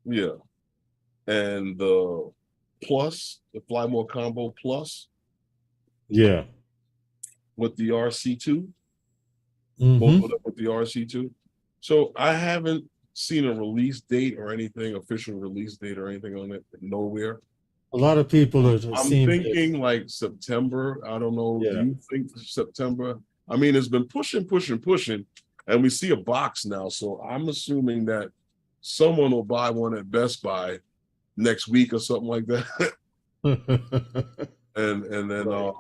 A: Yeah. And the Fly More combo plus.
B: Yeah.
A: With the RC2. Both of them with the RC2. So I haven't seen a release date or anything, official release date or anything on it, nowhere.
B: A lot of people are
A: I'm thinking like September. I don't know.
B: Yeah.
A: Do you think September? I mean, it's been pushing, and we see a box now. So I'm assuming that someone will buy one at Best Buy next week or something like that. and then
B: Right.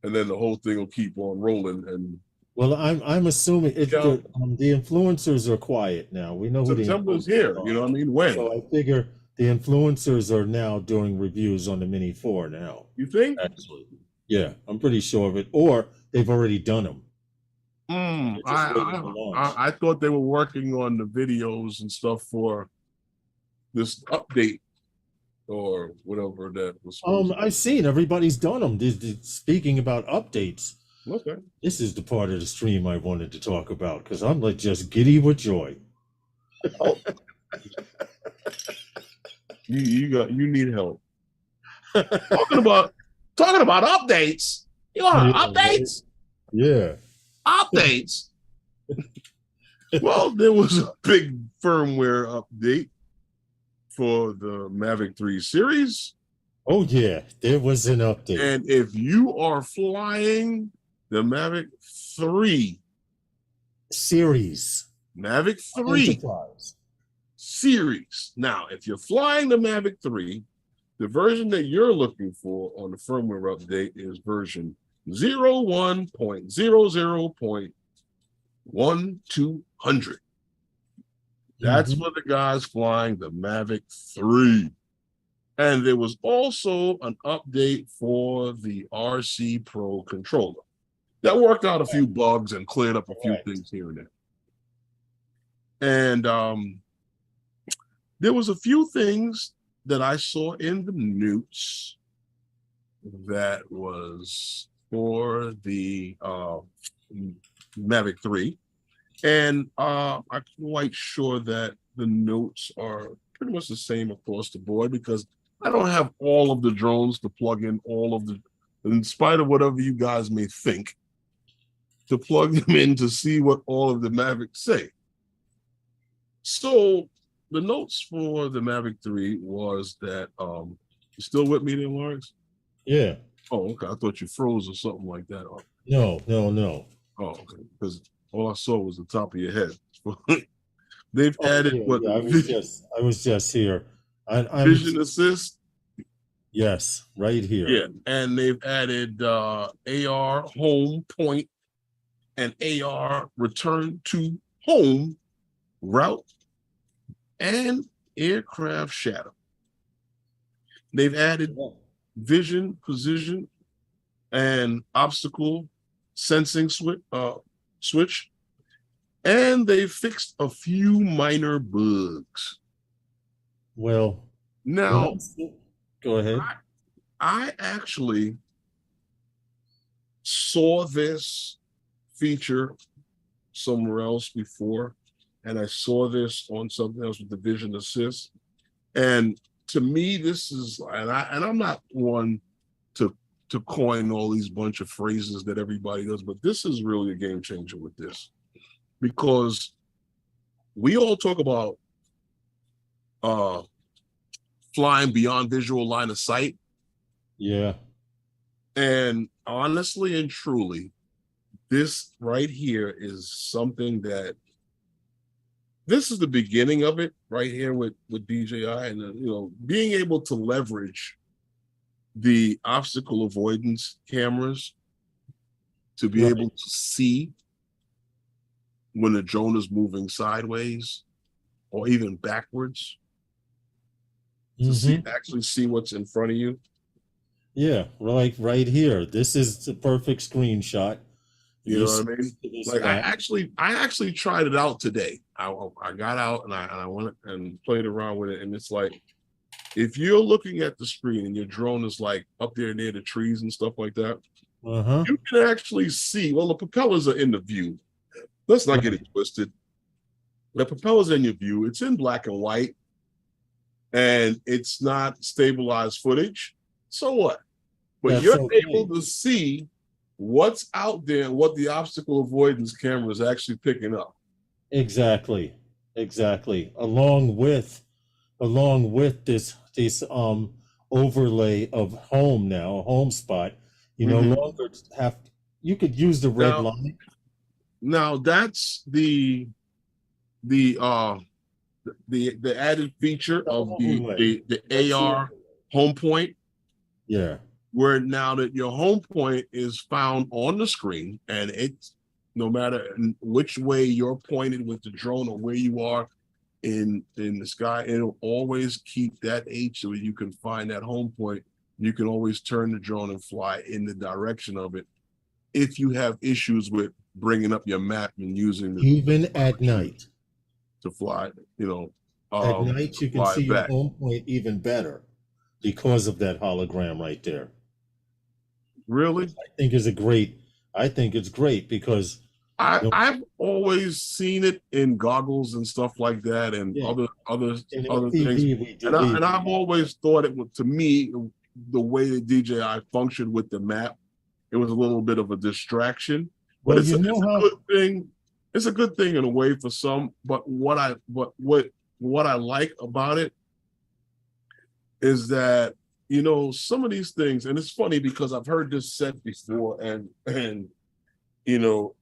A: And then the whole thing will keep on rolling. And
B: Well, I'm assuming it's
A: yeah,
B: the influencers are quiet now. We know who the
A: September's
B: influencers
A: here. You
B: are.
A: know what I mean? When?
B: So I figure the influencers are now doing reviews on the Mini 4 now.
A: You think?
B: Actually, yeah, I'm pretty sure of it. Or they've already done them. They're just waiting to launch.
A: I thought they were working on the videos and stuff for this update or whatever that was supposed to be.
B: I've seen everybody's done them. Speaking about updates,
A: Okay.
B: this is the part of the stream I wanted to talk about because I'm like just giddy with joy.
A: Oh. you need help. talking about updates. You want updates?
B: Yeah.
A: Updates. Well, there was a big firmware update for the Mavic 3 series.
B: Oh yeah, there was an update.
A: And if you are flying the Mavic 3
B: series,
A: Mavic 3
B: Enterprise
A: series. Now, if you're flying the Mavic 3, the version that you're looking for on the firmware update is version 01.00.1200. That's for the guys flying the Mavic 3. And there was also an update for the RC Pro controller that worked out a few bugs and cleared up a few things here and there. And there was a few things that I saw in the notes that was for the Mavic 3. And I'm quite sure that the notes are pretty much the same across the board because I don't have all of the drones to plug in all of the, in spite of whatever you guys may think, to plug them in to see what all of the Mavics say. So the notes for the Mavic 3 was that, you still with me there, Lawrence?
B: Yeah.
A: Oh, okay. I thought you froze or something like that.
B: No.
A: Oh, okay. Because all I saw was the top of your head. They've added what?
B: Yeah, I was just here. I'm
A: Vision Assist.
B: Yes, right here.
A: Yeah, and they've added AR home point and AR return to home route and aircraft shadow. They've added vision, position, and obstacle sensing switch, and they fixed a few minor bugs.
B: Well,
A: now
B: go ahead.
A: I actually saw this feature somewhere else before, and I saw this on something else with the Vision Assist. And to me, this is, and I'm not one to coin all these bunch of phrases that everybody does, but this is really a game changer with this, because we all talk about flying beyond visual line of sight.
B: Yeah.
A: And honestly and truly, this right here is something that, this is the beginning of it right here with DJI, and being able to leverage the obstacle avoidance cameras to be able to see when the drone is moving sideways or even backwards, to actually see what's in front of you.
B: Yeah, like right here. This is the perfect screenshot.
A: You know what I mean? Like I actually tried it out today. I got out and I went and played around with it, and it's like, if you're looking at the screen and your drone is like up there near the trees and stuff like that, you can actually see, well, the propellers are in the view. Let's not get it twisted. The propellers in your view, it's in black and white, and it's not stabilized footage. So what? But you're able to see what's out there and what the obstacle avoidance camera is actually picking up.
B: Exactly. Along with this overlay of home now, a home spot, you no longer have You could use the red
A: Now,
B: line.
A: now that's the the added feature of the AR home point,
B: Yeah.
A: where now that your home point is found on the screen, and it's no matter which way you're pointed with the drone or where you are in the sky, it'll always keep that H so you can find that home point. You can always turn the drone and fly in the direction of it if you have issues with bringing up your map and using the
B: Even at night.
A: to fly,
B: At night, you can
A: fly
B: see your
A: back.
B: home point even better because of that hologram right there.
A: Really?
B: I think it's great because
A: I've always seen it in goggles and stuff like that, and
B: yeah,
A: other
B: in
A: things.
B: FPV we do.
A: And I've always thought it was, to me, the way that DJI functioned with the map, it was a little bit of a distraction. But
B: Well,
A: it's a good thing. It's a good thing in a way for some. But what I like about it is that some of these things, and it's funny because I've heard this said before, and you know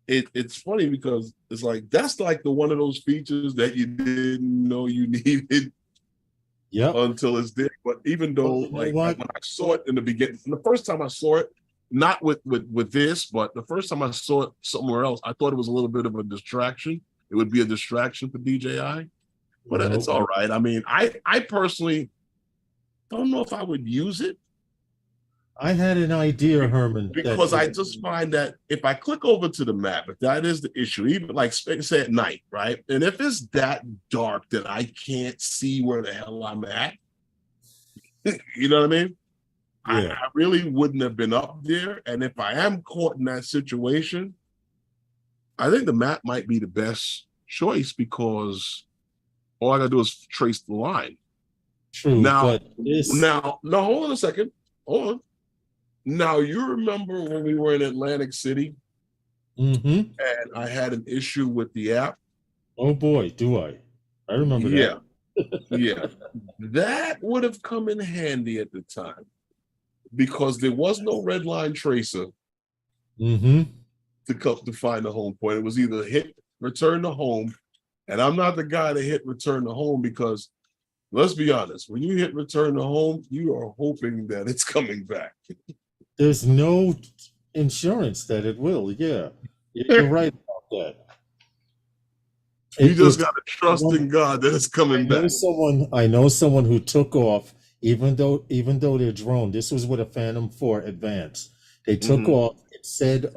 A: it's funny because it's like that's like the one of those features that you didn't know you needed until it's there. But even though when I saw it in the beginning, the first time I saw it, not with this, but the first time I saw it somewhere else, I thought it was a little bit of a distraction. It would be a distraction for DJI, but it's all right. I mean, I personally don't know if I would use it.
B: I had an idea, Herman,
A: because I just find that if I click over to the map, if that is the issue, even like say at night, right? And if it's that dark that I can't see where the hell I'm at, you know what I mean? Yeah. I really wouldn't have been up there. And if I am caught in that situation, I think the map might be the best choice because all I gotta do is trace the line.
B: True.
A: Now, hold on a second. Hold on. Now, you remember when we were in Atlantic City and I had an issue with the app?
B: Oh boy, do I. I remember that.
A: Yeah. That would have come in handy at the time because there was no red line tracer to find the home point. It was either hit return to home, and I'm not the guy to hit return to home because let's be honest, when you hit return to home, you are hoping that it's coming back.
B: There's no insurance that it will. Yeah, you're right about that.
A: You just got to trust in God that it's coming back.
B: I know someone who took off, even though their drone. This was with a Phantom 4 Advance. They took off. It said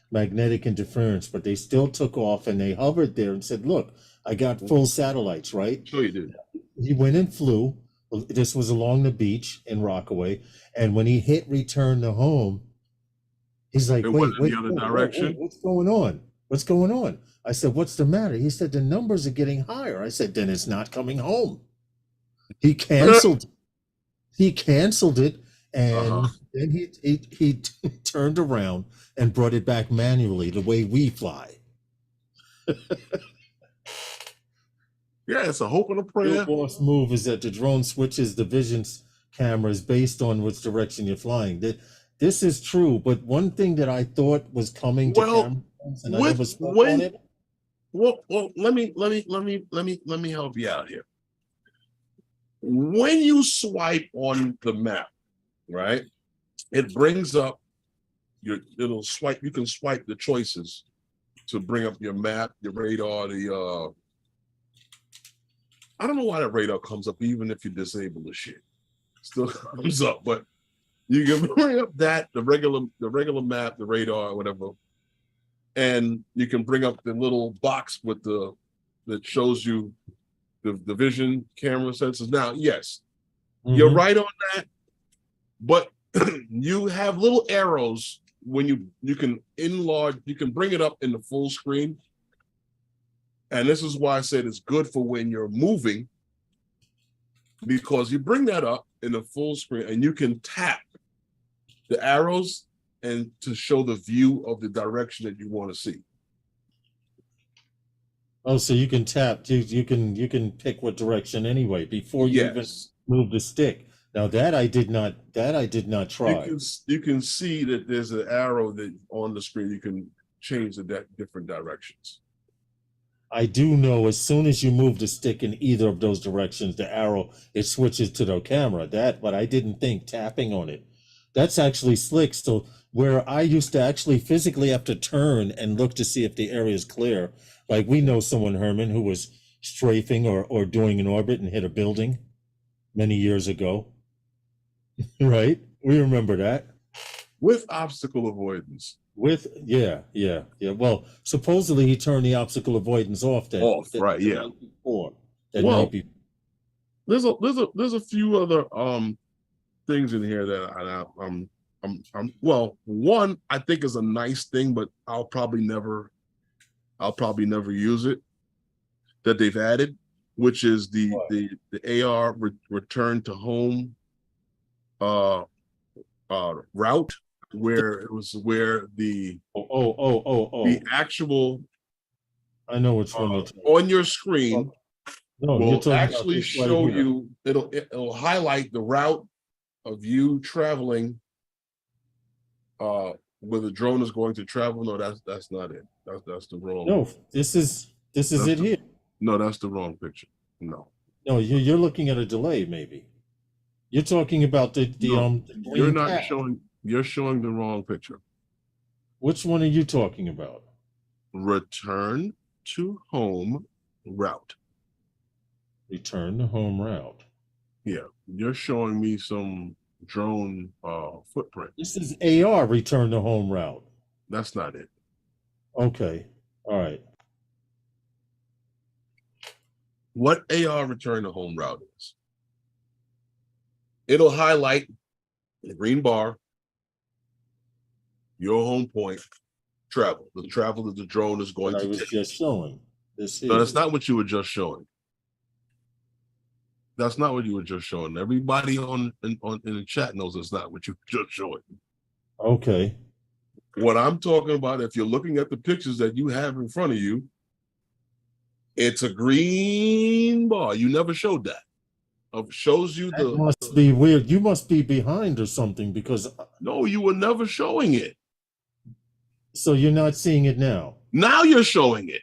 B: magnetic interference, but they still took off and they hovered there and said, "Look, I got full satellites." Right?
A: Sure, you did.
B: He went and flew. This was along the beach in Rockaway, and when he hit return to home, he's like, wait, the other direction. What's going on? What's going on? I said, what's the matter? He said, the numbers are getting higher. I said, then it's not coming home. He canceled it, and then he turned around and brought it back manually the way we fly.
A: Yeah, it's a hope and a prayer.
B: Your boss move is that the drone switches the vision cameras based on which direction you're flying. This is true, but one thing that I thought was coming to cameras, and I never spoke on it.
A: Well, let me help you out here. When you swipe on the map, right, it brings up it'll swipe. You can swipe the choices to bring up your map, your radar, I don't know why that radar comes up even if you disable the shit. Still comes up, but you can bring up the regular map, the radar, or whatever, and you can bring up the little box with that shows you the vision camera sensors. Now, yes, you're right on that, but you have little arrows when you can enlarge, you can bring it up in the full screen. And this is why I said it's good for when you're moving, because you bring that up in the full screen and you can tap the arrows and to show the view of the direction that you want to see.
B: Oh, so you can tap, you can pick what direction anyway before you even move the stick. Now that I did not try.
A: You can see that there's an arrow that on the screen. You can change the different directions.
B: I do know as soon as you move the stick in either of those directions, the arrow, it switches to the camera. But I didn't think tapping on it. That's actually slick. So where I used to actually physically have to turn and look to see if the area is clear, like we know someone, Herman, who was strafing or doing an orbit and hit a building many years ago. Right? We remember that.
A: With obstacle avoidance.
B: Yeah. Well, supposedly he turned the obstacle avoidance off
A: right, yeah.
B: night before.
A: There's a few other things in here that one I think is a nice thing, but I'll probably never use it, that they've added, which is the AR return to home route, where the actual,
B: I know which one
A: on your screen will actually show
B: right
A: you, it'll highlight the route of you traveling where the drone is going to travel. No, that's not it. That's the wrong.
B: No, this is it here.
A: No, that's the wrong picture. No,
B: you're looking at a delay, maybe. You're talking about the
A: you're not tab. You're showing the wrong picture.
B: Which one are you talking about?
A: Return to home route.
B: Return to home route.
A: Yeah, you're showing me some drone footprint.
B: This is AR return to home route.
A: That's not it.
B: Okay. All right.
A: What AR return to home route is? It'll highlight the green bar, your home point, the travel that the drone is going to take. I was
B: just showing.
A: No, that's not what you were just showing. That's not what you were just showing. Everybody in the chat knows it's not what you were just showing.
B: Okay.
A: What I'm talking about, if you're looking at the pictures that you have in front of you, it's a green bar. You never showed that. Shows you
B: that must be weird. You must be behind or something, because
A: no, you were never showing it.
B: So you're not seeing it now.
A: Now you're showing it.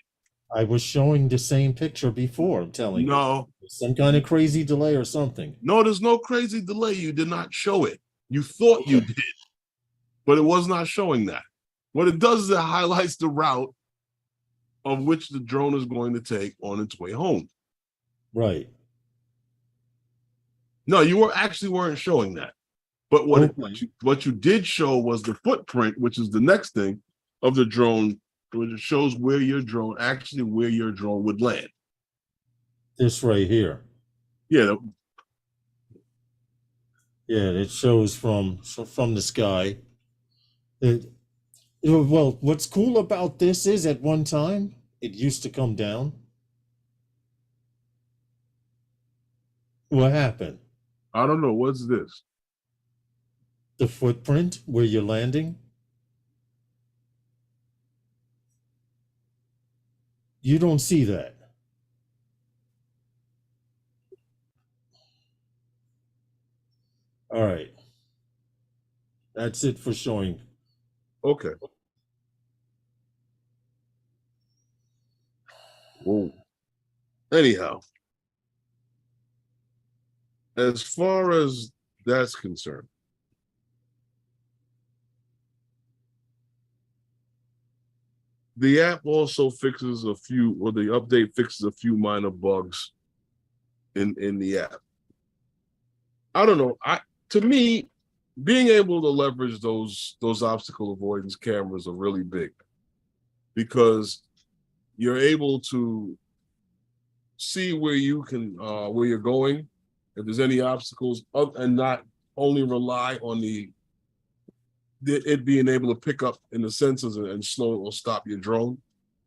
B: I was showing the same picture before. I'm telling you.
A: No,
B: some kind of crazy delay or something.
A: No, there's no crazy delay. You did not show it. You thought you did, but it was not showing that. What it does is it highlights the route of which the drone is going to take on its way home.
B: Right.
A: No, you weren't showing that. But what you did show was the footprint, which is the next thing, of the drone, which shows where your drone would land.
B: This right here.
A: Yeah.
B: Yeah, it shows from the sky. Well, what's cool about this is at one time it used to come down. What happened?
A: I don't know. What's this?
B: The footprint where you're landing. You don't see that. All right. That's it for showing.
A: Okay. Whoa. Anyhow, as far as that's concerned, the app also fixes the update fixes a few minor bugs in the app. I don't know. To me, being able to leverage those obstacle avoidance cameras are really big, because you're able to see where you're going, if there's any obstacles, and not only rely on it being able to pick up in the sensors and slow or stop your drone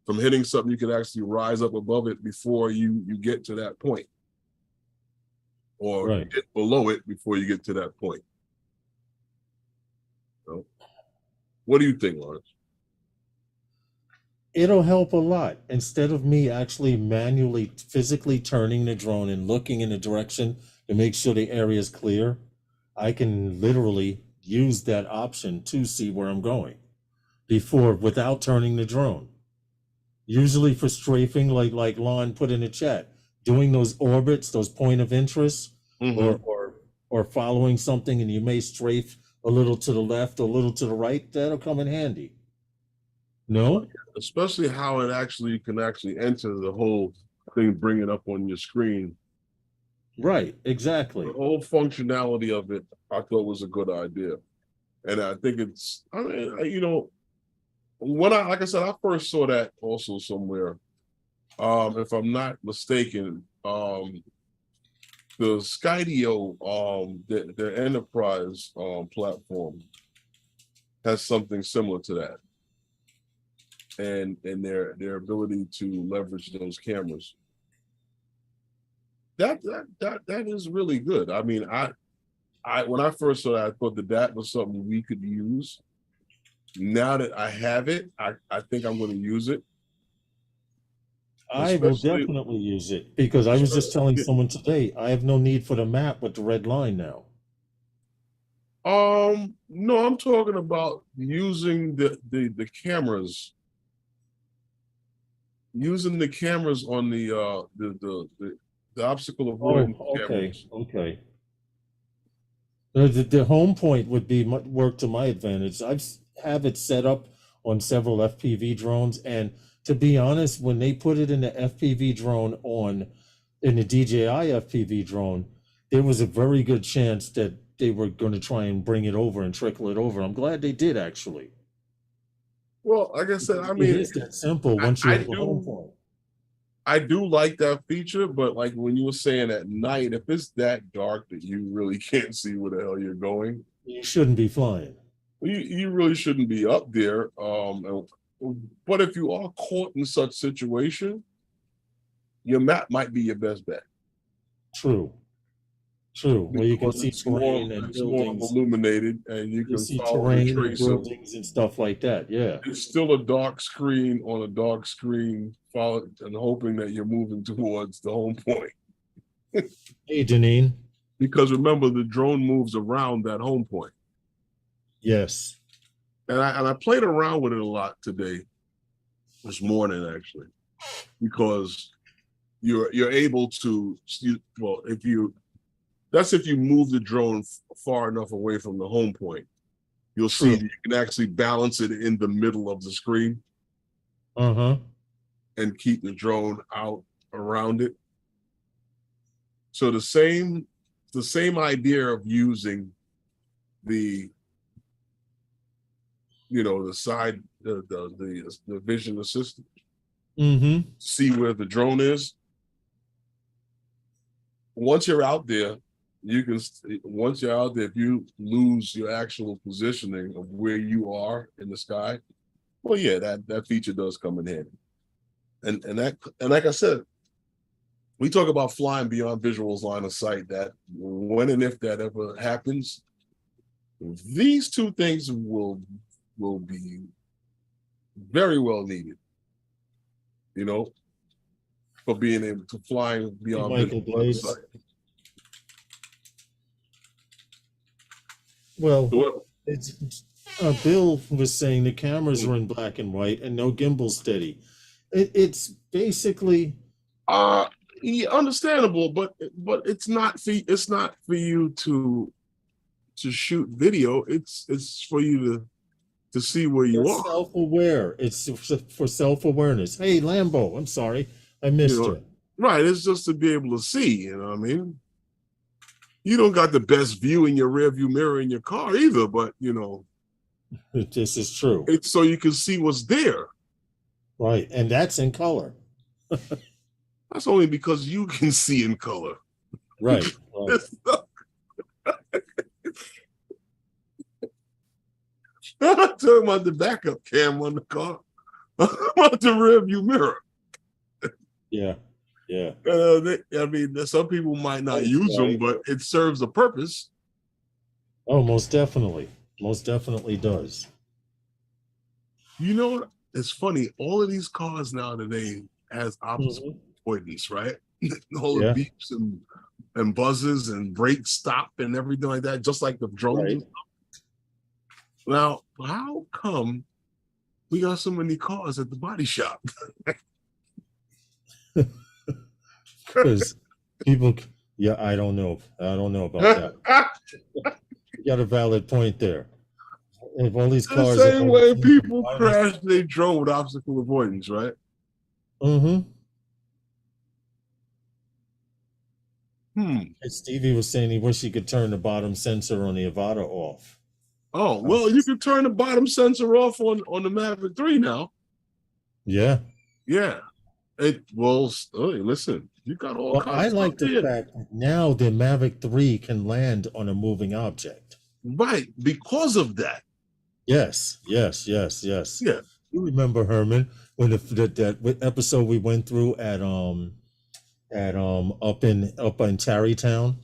A: from hitting something. You can actually rise up above it before you get to that point, or get below it before you get to that point. So, what do you think, Lawrence?
B: It'll help a lot. Instead of me actually manually, physically turning the drone and looking in the direction to make sure the area is clear, I can literally use that option to see where I'm going before without turning the drone. Usually for strafing, like Lon put in the chat, doing those orbits, those point of interest,
A: Mm-hmm.
B: or following something, and you may strafe a little to the left, a little to the right. That'll come in handy. No?
A: Especially how it actually can actually enter the whole thing, bring it up on your screen.
B: Right,
A: The
B: exactly.
A: whole functionality of it, I thought was a good idea. And I think it's, I mean, you know, when like I said, I first saw that also somewhere. If I'm not mistaken, the Skydio, their enterprise platform has something similar to that. And their ability to leverage those cameras. That is really good. I mean, I when I first saw that, I thought that was something we could use. Now that I have it, I think I'm going to use it.
B: I will
A: Especially,
B: definitely use it because I was just telling someone today I have no need for the map with the red line now.
A: no, I'm talking about using the cameras. Using the cameras on the obstacle avoidance cameras.
B: Okay. The home point would be work to my advantage. Have it set up on several FPV drones, and to be honest, when they put it in the FPV drone in the DJI FPV drone, there was a very good chance that they were going to try and bring it over and trickle it over. I'm glad they did, actually.
A: Well, like I said, I
B: It
A: mean,
B: is that simple once you have a home point.
A: I do like that feature, but like when you were saying at night, if it's that dark that you really can't see where the hell you're going,
B: You shouldn't be flying.
A: you really shouldn't be up there. But if you are caught in such situation, your map might be your best bet.
B: True. Where you can
A: Because
B: see terrain and
A: it's more
B: buildings.
A: illuminated, and you
B: You
A: can
B: see
A: follow the
B: terrain and
A: tracer.
B: buildings and stuff like that. Yeah.
A: It's still a dark screen on a dark screen, followed and hoping that you're moving towards the home point.
B: Hey, Janine.
A: Because remember, the drone moves around that home point.
B: Yes.
A: And I played around with it a lot today, this morning actually, because you're able to, well, if you move the drone far enough away from the home point, you'll see that you can actually balance it in the middle of the screen. And keep the drone out around it. So the same idea of using the side, the vision assistant, see where the drone is. Once you're out there, if you lose your actual positioning of where you are in the sky, well, yeah, that feature does come in handy. And like I said, we talk about flying beyond visuals line of sight. That when and if that ever happens, these two things will be very well needed, for being able to fly beyond visual line of sight.
B: Well, Bill was saying the cameras are in black and white and no gimbal steady. It's basically
A: understandable, but it's not for you to shoot video. It's for you to see where you are.
B: Self-aware. It's for self-awareness. Hey, Lambo, I'm sorry, I missed you.
A: Right, it's just to be able to see. You know what I mean? You don't got the best view in your rear view mirror in your car either, but
B: this is true.
A: It's so you can see what's there.
B: Right, and that's in color.
A: That's only because you can see in color.
B: Right.
A: I'm not talking about the backup cam on the car. I'm about the rear view mirror.
B: Yeah.
A: I mean, some people might not use them, but it serves a purpose.
B: Oh, most definitely. Most definitely does.
A: You know what? It's funny. All of these cars now today has opposite avoidance, right? All the beeps and and buzzes and brakes stop and everything like that, just like the drones.
B: Right.
A: Now, how come we got so many cars at the body shop?
B: Because people, yeah, I don't know about that. You got a valid point there. If all these
A: The
B: cars
A: same way people crash their drone with obstacle avoidance, right?
B: Mm-hmm.
A: Hmm.
B: Stevie was saying he wished he could turn the bottom sensor on the Avata off.
A: Oh, well, you can turn the bottom sensor off on the Mavic 3 now.
B: Yeah.
A: Yeah. Hey, listen, you got all
B: Well,
A: kinds
B: I
A: of
B: like
A: stuff
B: the
A: here.
B: fact that now the Mavic 3 can land on a moving object.
A: Right, because of that.
B: Yes.
A: Yeah.
B: You remember, Herman, when that episode we went through at up in Tarrytown,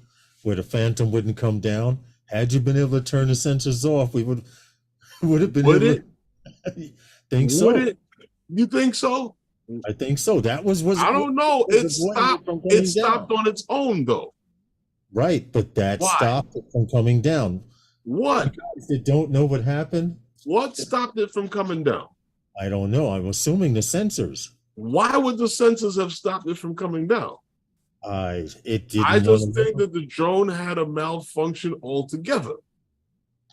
B: where the Phantom wouldn't come down? Had you been able to turn the sensors off, we would have been
A: Would
B: able
A: it?
B: to think so.
A: Would it? You think so?
B: I think so. That was
A: I don't know. It stopped. It stopped on its own, though.
B: Right, but that
A: Why?
B: stopped it from coming down.
A: What?
B: You guys that don't know what happened?
A: What stopped it from coming down?
B: I don't know. I'm assuming the sensors.
A: Why would the sensors have stopped it from coming down?
B: It didn't.
A: I just think that the drone had a malfunction altogether.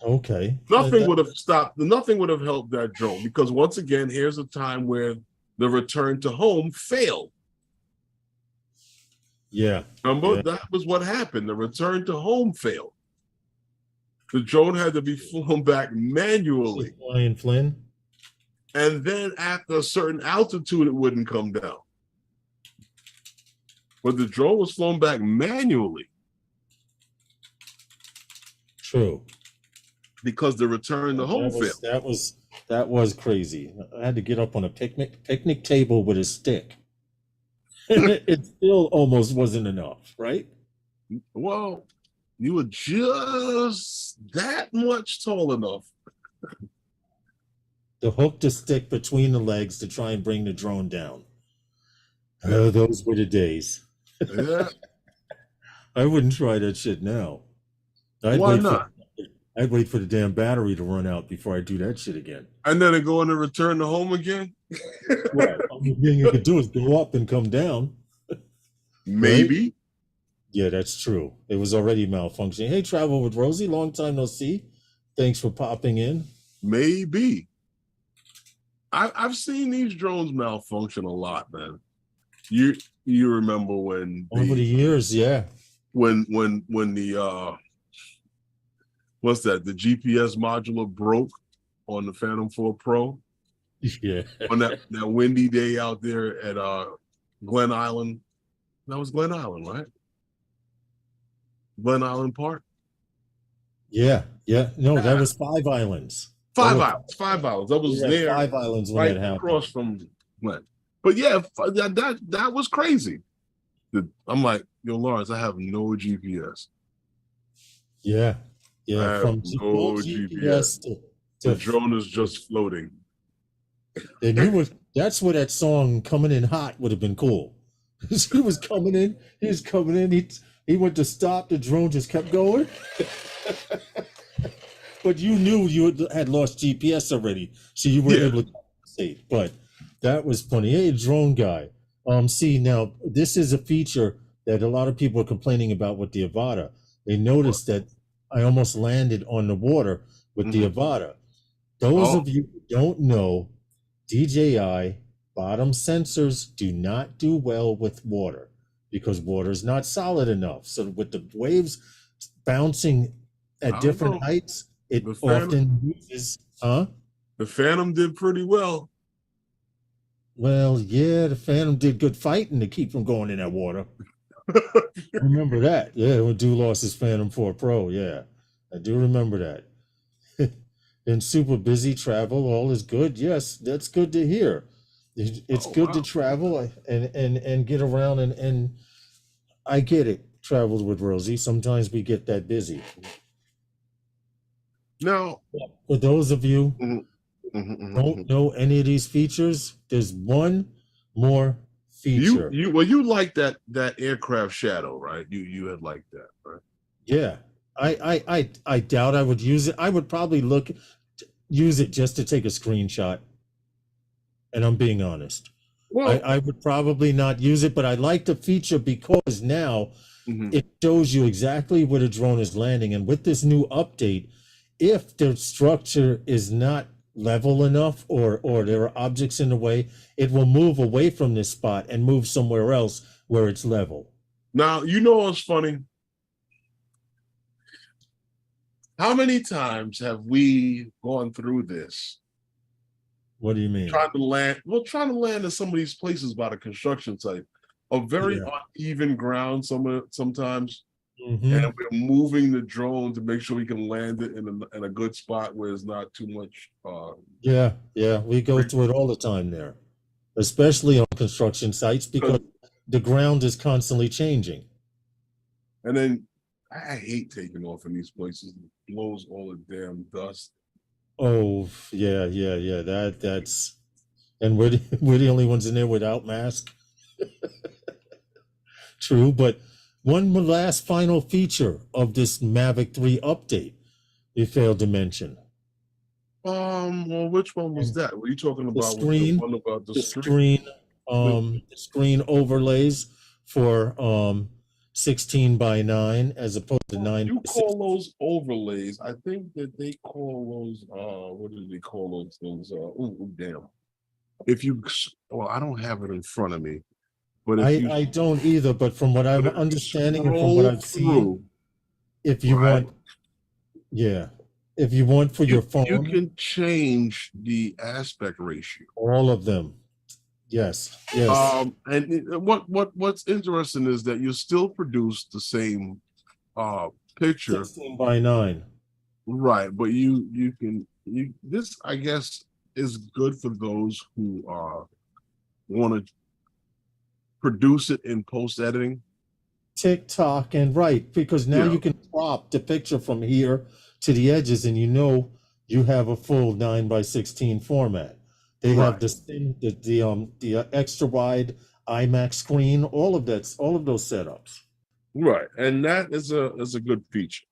B: Okay.
A: Nothing would have stopped. Nothing would have helped that drone, because once again, here's a time where the return to home failed.
B: Yeah.
A: Remember, that was what happened. The return to home failed. The drone had to be flown back manually.
B: Ryan Flynn.
A: And then after a certain altitude, it wouldn't come down. But the drone was flown back manually.
B: True.
A: Because the return to home failed.
B: That was crazy. I had to get up on a picnic table with a stick. It still almost wasn't enough, right?
A: Well, you were just that much tall enough
B: to hook the stick between the legs to try and bring the drone down. Oh, those were the days.
A: Yeah.
B: I wouldn't try that shit now.
A: Why not?
B: I'd wait for the damn battery to run out before I do that shit again.
A: And then it go in and return to home again?
B: Well, the only thing you could do is go up and come down.
A: Maybe.
B: Right? Yeah, that's true. It was already malfunctioning. Hey, Travel with Rosie, long time no see. Thanks for popping in.
A: Maybe. I've seen these drones malfunction a lot, man. You remember when
B: over the years, yeah.
A: When the what's that? The GPS module broke on the Phantom 4 Pro.
B: Yeah.
A: On that windy day out there at Glen Island. That was Glen Island, right? Glen Island Park?
B: Yeah. No, that was Five Islands.
A: Five Islands. That was there.
B: Five Islands when
A: right
B: that happened.
A: Across from Glen. But yeah, that was crazy. I'm like, yo, Lawrence, I have no GPS.
B: Yeah.
A: From no GPS. The drone is just floating.
B: And that's where that song "Coming In Hot" would have been cool. He was coming in. He went to stop. The drone just kept going. But you knew you had lost GPS already, so you were able to compensate. But that was funny. Hey, drone guy. See, now this is a feature that a lot of people are complaining about with the Avata. They noticed that I almost landed on the water with the Avata. Those of you who don't know, DJI bottom sensors do not do well with water because water is not solid enough. So with the waves bouncing at different heights, it often uses,
A: The Phantom did pretty well.
B: Well, yeah, the Phantom did good fighting to keep from going in that water. Remember that? Yeah, when Dew lost his Phantom 4 Pro, yeah. I do remember that. And super busy travel, all is good. Yes, that's good to hear. It's good to travel and get around and I get it. Travels with Rosie. Sometimes we get that busy.
A: Now,
B: for those of you who don't know any of these features, there's one more feature.
A: You like that aircraft shadow, right? You had liked that, right?
B: Yeah. I doubt I would use it. I would probably use it just to take a screenshot. And I'm being honest.
A: Well,
B: I would probably not use it, but I like the feature because now it shows you exactly where the drone is landing. And with this new update, if the structure is not level enough or there are objects in the way, it will move away from this spot and move somewhere else where it's level.
A: now, you know what's funny? How many times have we gone through this?
B: What do you mean?
A: Trying to land in some of these places by the construction site, a very uneven ground sometimes, and we're moving the drone to make sure we can land it in a good spot where it's not too much.
B: Yeah, we go through it all the time there, especially on construction sites because the ground is constantly changing.
A: And then I hate taking off in these places. It blows all the damn dust.
B: Oh yeah. That's and we're the only ones in there without mask. True, but one last final feature of this Mavic 3 update you failed to mention.
A: Well, which one was that? Were you talking about
B: the screen?
A: The one about the
B: screen? The screen overlays for 16:9 as opposed to 9.
A: You call those overlays? I think that they call those what do they call those things? Damn. If you I don't have it in front of me, but if
B: I don't either, but from what I'm understanding and from what I've seen, if you want if you want for your phone,
A: you can change the aspect ratio.
B: All of them. Yes.
A: And what's interesting is that you still produce the same picture
B: 16:9.
A: Right, but you can this I guess is good for those who want to produce it in post editing.
B: TikTok and because now you can crop the picture from here to the edges, and you have a full 9:16 format. They have the extra wide IMAX screen, all of those setups.
A: Right, and that is a good feature.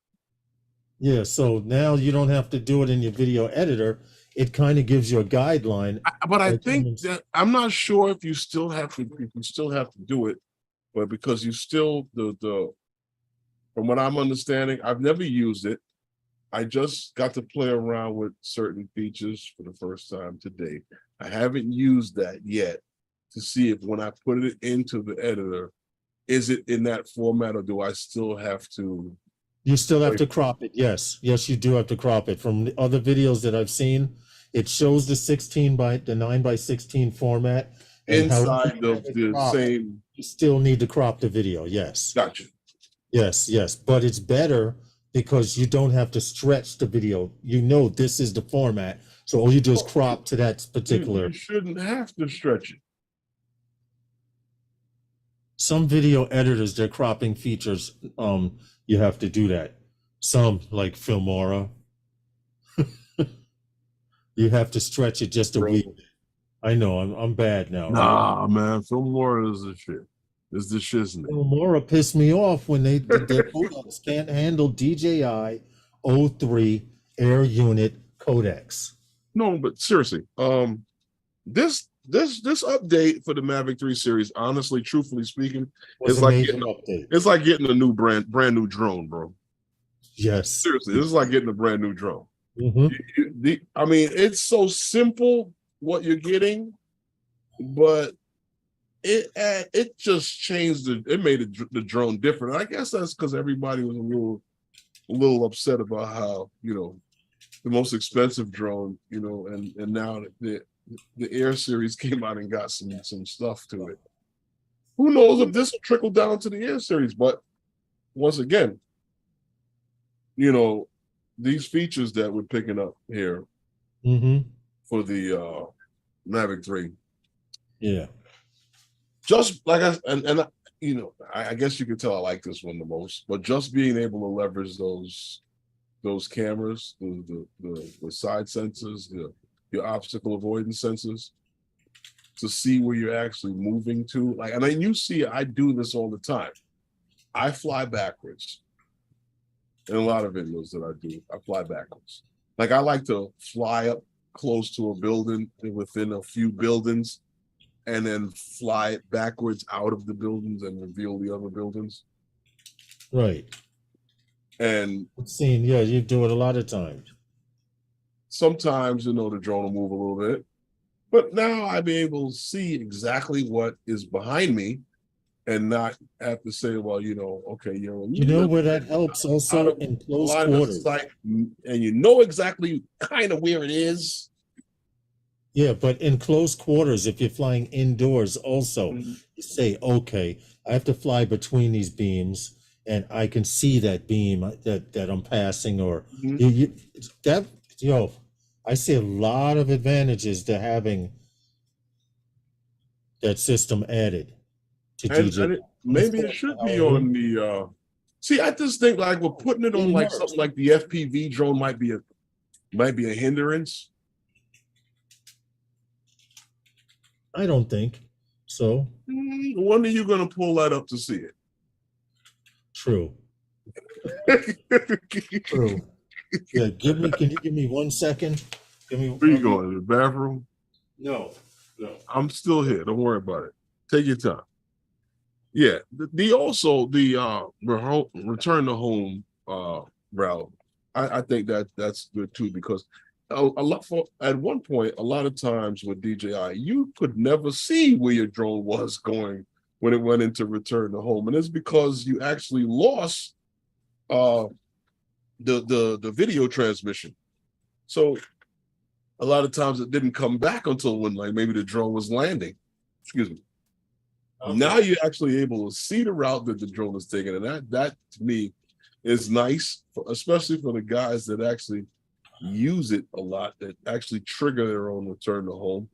B: Yeah, so now you don't have to do it in your video editor. It kind of gives you a guideline.
A: But I think that I'm not sure if you still have to do it, but because you still the from what I'm understanding, I've never used it. I just got to play around with certain features for the first time today. I haven't used that yet to see if when I put it into the editor, is it in that format or do I still have to?
B: You still have to crop it. Yes, you do have to crop it. From the other videos that I've seen, it shows the 9:16 format.
A: Inside of the same.
B: You still need to crop the video. Yes.
A: Gotcha.
B: Yes, but it's better because you don't have to stretch the video. This is the format, so all you do is crop to that particular.
A: You shouldn't have to stretch it.
B: Some video editors, their cropping features, you have to do that. Some, like Filmora, you have to stretch it just a wee bit. I know, I'm bad now.
A: Nah, man, Filmora is the shit. It's the shiznit.
B: Filmora pissed me off when their codecs can't handle DJI 03 air unit codecs.
A: No, but seriously, this update for the Mavic 3 series, honestly, truthfully speaking, it's like getting a new brand new drone, bro.
B: Yes.
A: Seriously, this is like getting a brand new drone. I mean, it's so simple what you're getting, but it just changed it made the drone different. I guess that's because everybody was a little upset about how the most expensive drone, and now the Air series came out and got some stuff to it. Who knows if this will trickle down to the Air series? But once again, these features that we're picking up here for the Mavic 3.
B: Yeah.
A: Just like I guess you could tell I like this one the most, but just being able to leverage those cameras, the side sensors, your obstacle avoidance sensors, to see where you're actually moving to. Like, I mean, you see, I do this all the time. I fly backwards. In a lot of videos that I do, I fly backwards. Like, I like to fly up close to a building and within a few buildings, and then fly it backwards out of the buildings and reveal the other buildings.
B: Right.
A: And
B: yeah, you do it a lot of times.
A: Sometimes, the drone will move a little bit, but now I'll be able to see exactly what is behind me and not have to say, well, okay,
B: Where that helps also in close quarters.
A: Sight, and you know exactly kind of where it is.
B: Yeah, but in close quarters, if you're flying indoors also, you say, okay, I have to fly between these beams and I can see that beam that I'm passing, or I see a lot of advantages to having that system added to DJI.
A: Maybe it should be on the see, I just think like we're putting it on like something like the FPV drone might be a hindrance.
B: I don't think so.
A: When are you gonna pull that up to see it?
B: True. True. Yeah, can you give me 1 second?
A: Where you going? To the bathroom?
B: No.
A: I'm still here. Don't worry about it. Take your time. Yeah. The return to home route. I think that's good too, because at one point, a lot of times with DJI, you could never see where your drone was going when it went into return to home, and it's because you actually lost the video transmission. So a lot of times it didn't come back until when like maybe the drone was landing. Excuse me. Okay. Now you're actually able to see the route that the drone is taking, and that to me is nice, especially for the guys that actually use it a lot, that actually trigger their own return to home.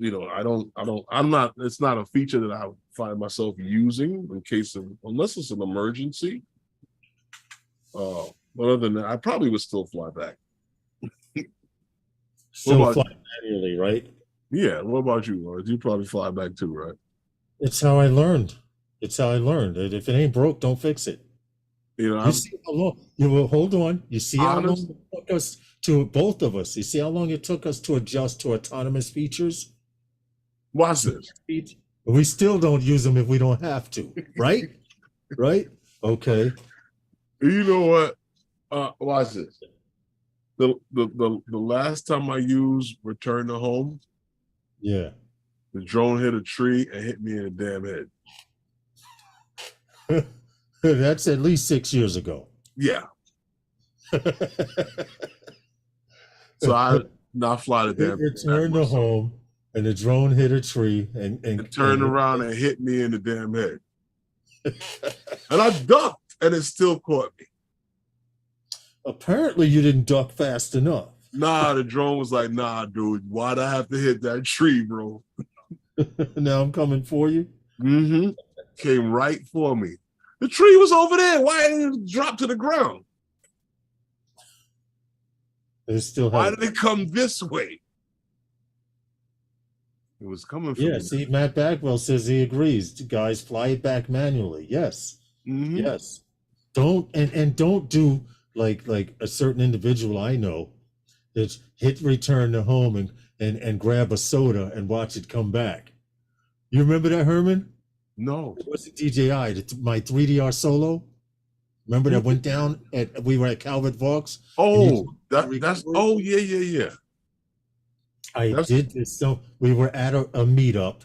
A: It's not a feature that I find myself using in case of, unless it's an emergency. But other than that, I probably would still fly back.
B: Still fly manually, right?
A: Yeah. What about you, Lawrence? You probably fly back too, right?
B: It's how I learned. If it ain't broke, don't fix it. You see how long? Hold on. You see how long it took us to, both of us. You see how long it took us to adjust to autonomous features?
A: Watch this.
B: We still don't use them if we don't have to, right? Right? Okay.
A: You know what? Watch this. The last time I used return to home,
B: yeah,
A: the drone hit a tree and hit me in the damn head.
B: That's at least 6 years ago.
A: Yeah. So I not fly the damn.
B: Return to home, and the drone hit a tree and
A: turned around and hit me in the damn head. And I ducked, and it still caught me.
B: Apparently, you didn't duck fast enough.
A: Nah, the drone was like, nah, dude, why'd I have to hit that tree, bro?
B: Now I'm coming for you.
A: Mm-hmm. Came right for me. The tree was over there. Why didn't it drop to the ground? Why did it come this way? It was coming from.
B: Yeah, see, Matt Bagwell says he agrees. Guys, fly it back manually. Yes. Mm-hmm. Yes. Don't do like a certain individual I know that's hit return to home and grab a soda and watch it come back. You remember that, Herman?
A: No.
B: It was the DJI, my 3DR solo. Remember that went down we were at Calvert Vaux?
A: Oh, yeah.
B: I did this. So we were at a meetup.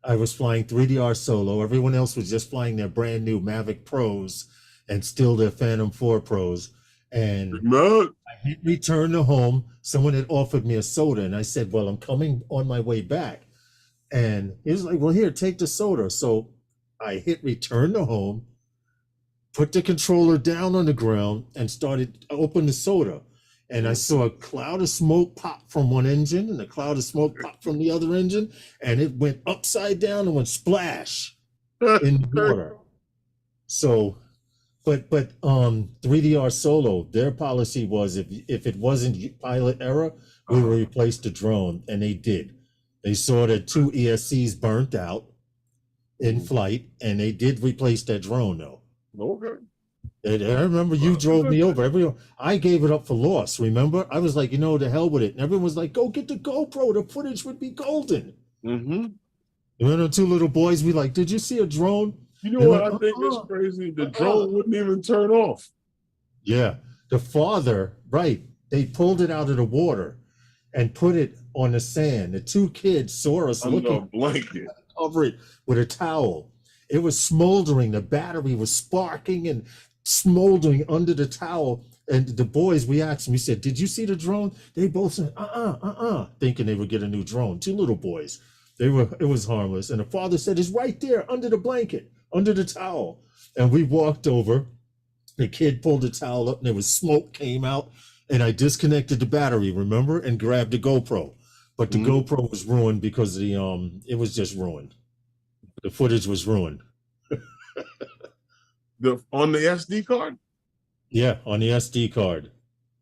B: I was flying 3DR solo. Everyone else was just flying their brand new Mavic Pros and still their Phantom 4 Pros. And I hit return to home. Someone had offered me a soda, and I said, well, I'm coming on my way back. And he was like, well, here, take the soda. So I hit return to home, put the controller down on the ground, and started to open the soda. And I saw a cloud of smoke pop from one engine and a cloud of smoke pop from the other engine. And it went upside down and went splash in the water. So, but 3DR Solo, their policy was if it wasn't pilot error, we would replace the drone, and they did. They saw that 2 ESCs burnt out in flight, and they did replace that drone, though.
A: Okay.
B: And I remember you drove me over. Everyone, I gave it up for loss. Remember, I was like, the hell with it. And everyone was like, "Go get the GoPro. The footage would be golden."
A: Mm-hmm.
B: And then the 2 little boys, we like, "Did you see a drone?"
A: You know
B: And
A: what
B: like,
A: I think is crazy? The drone wouldn't even turn off.
B: Yeah, the father, right? They pulled it out of the water and put it on the sand. The 2 kids saw us
A: Under a
B: looking,
A: blanket.
B: cover it with a towel. It was smoldering. The battery was sparking and smoldering under the towel. And the boys, we asked them, we said, "Did you see the drone?" They both said, thinking they would get a new drone. 2 little boys. It was harmless. And the father said, "It's right there under the blanket, under the towel." And we walked over. The kid pulled the towel up and there was smoke came out. And I disconnected the battery, remember, and grabbed the GoPro. But the GoPro was ruined because it was just ruined. The footage was ruined.
A: On the SD card?
B: Yeah, on the SD card.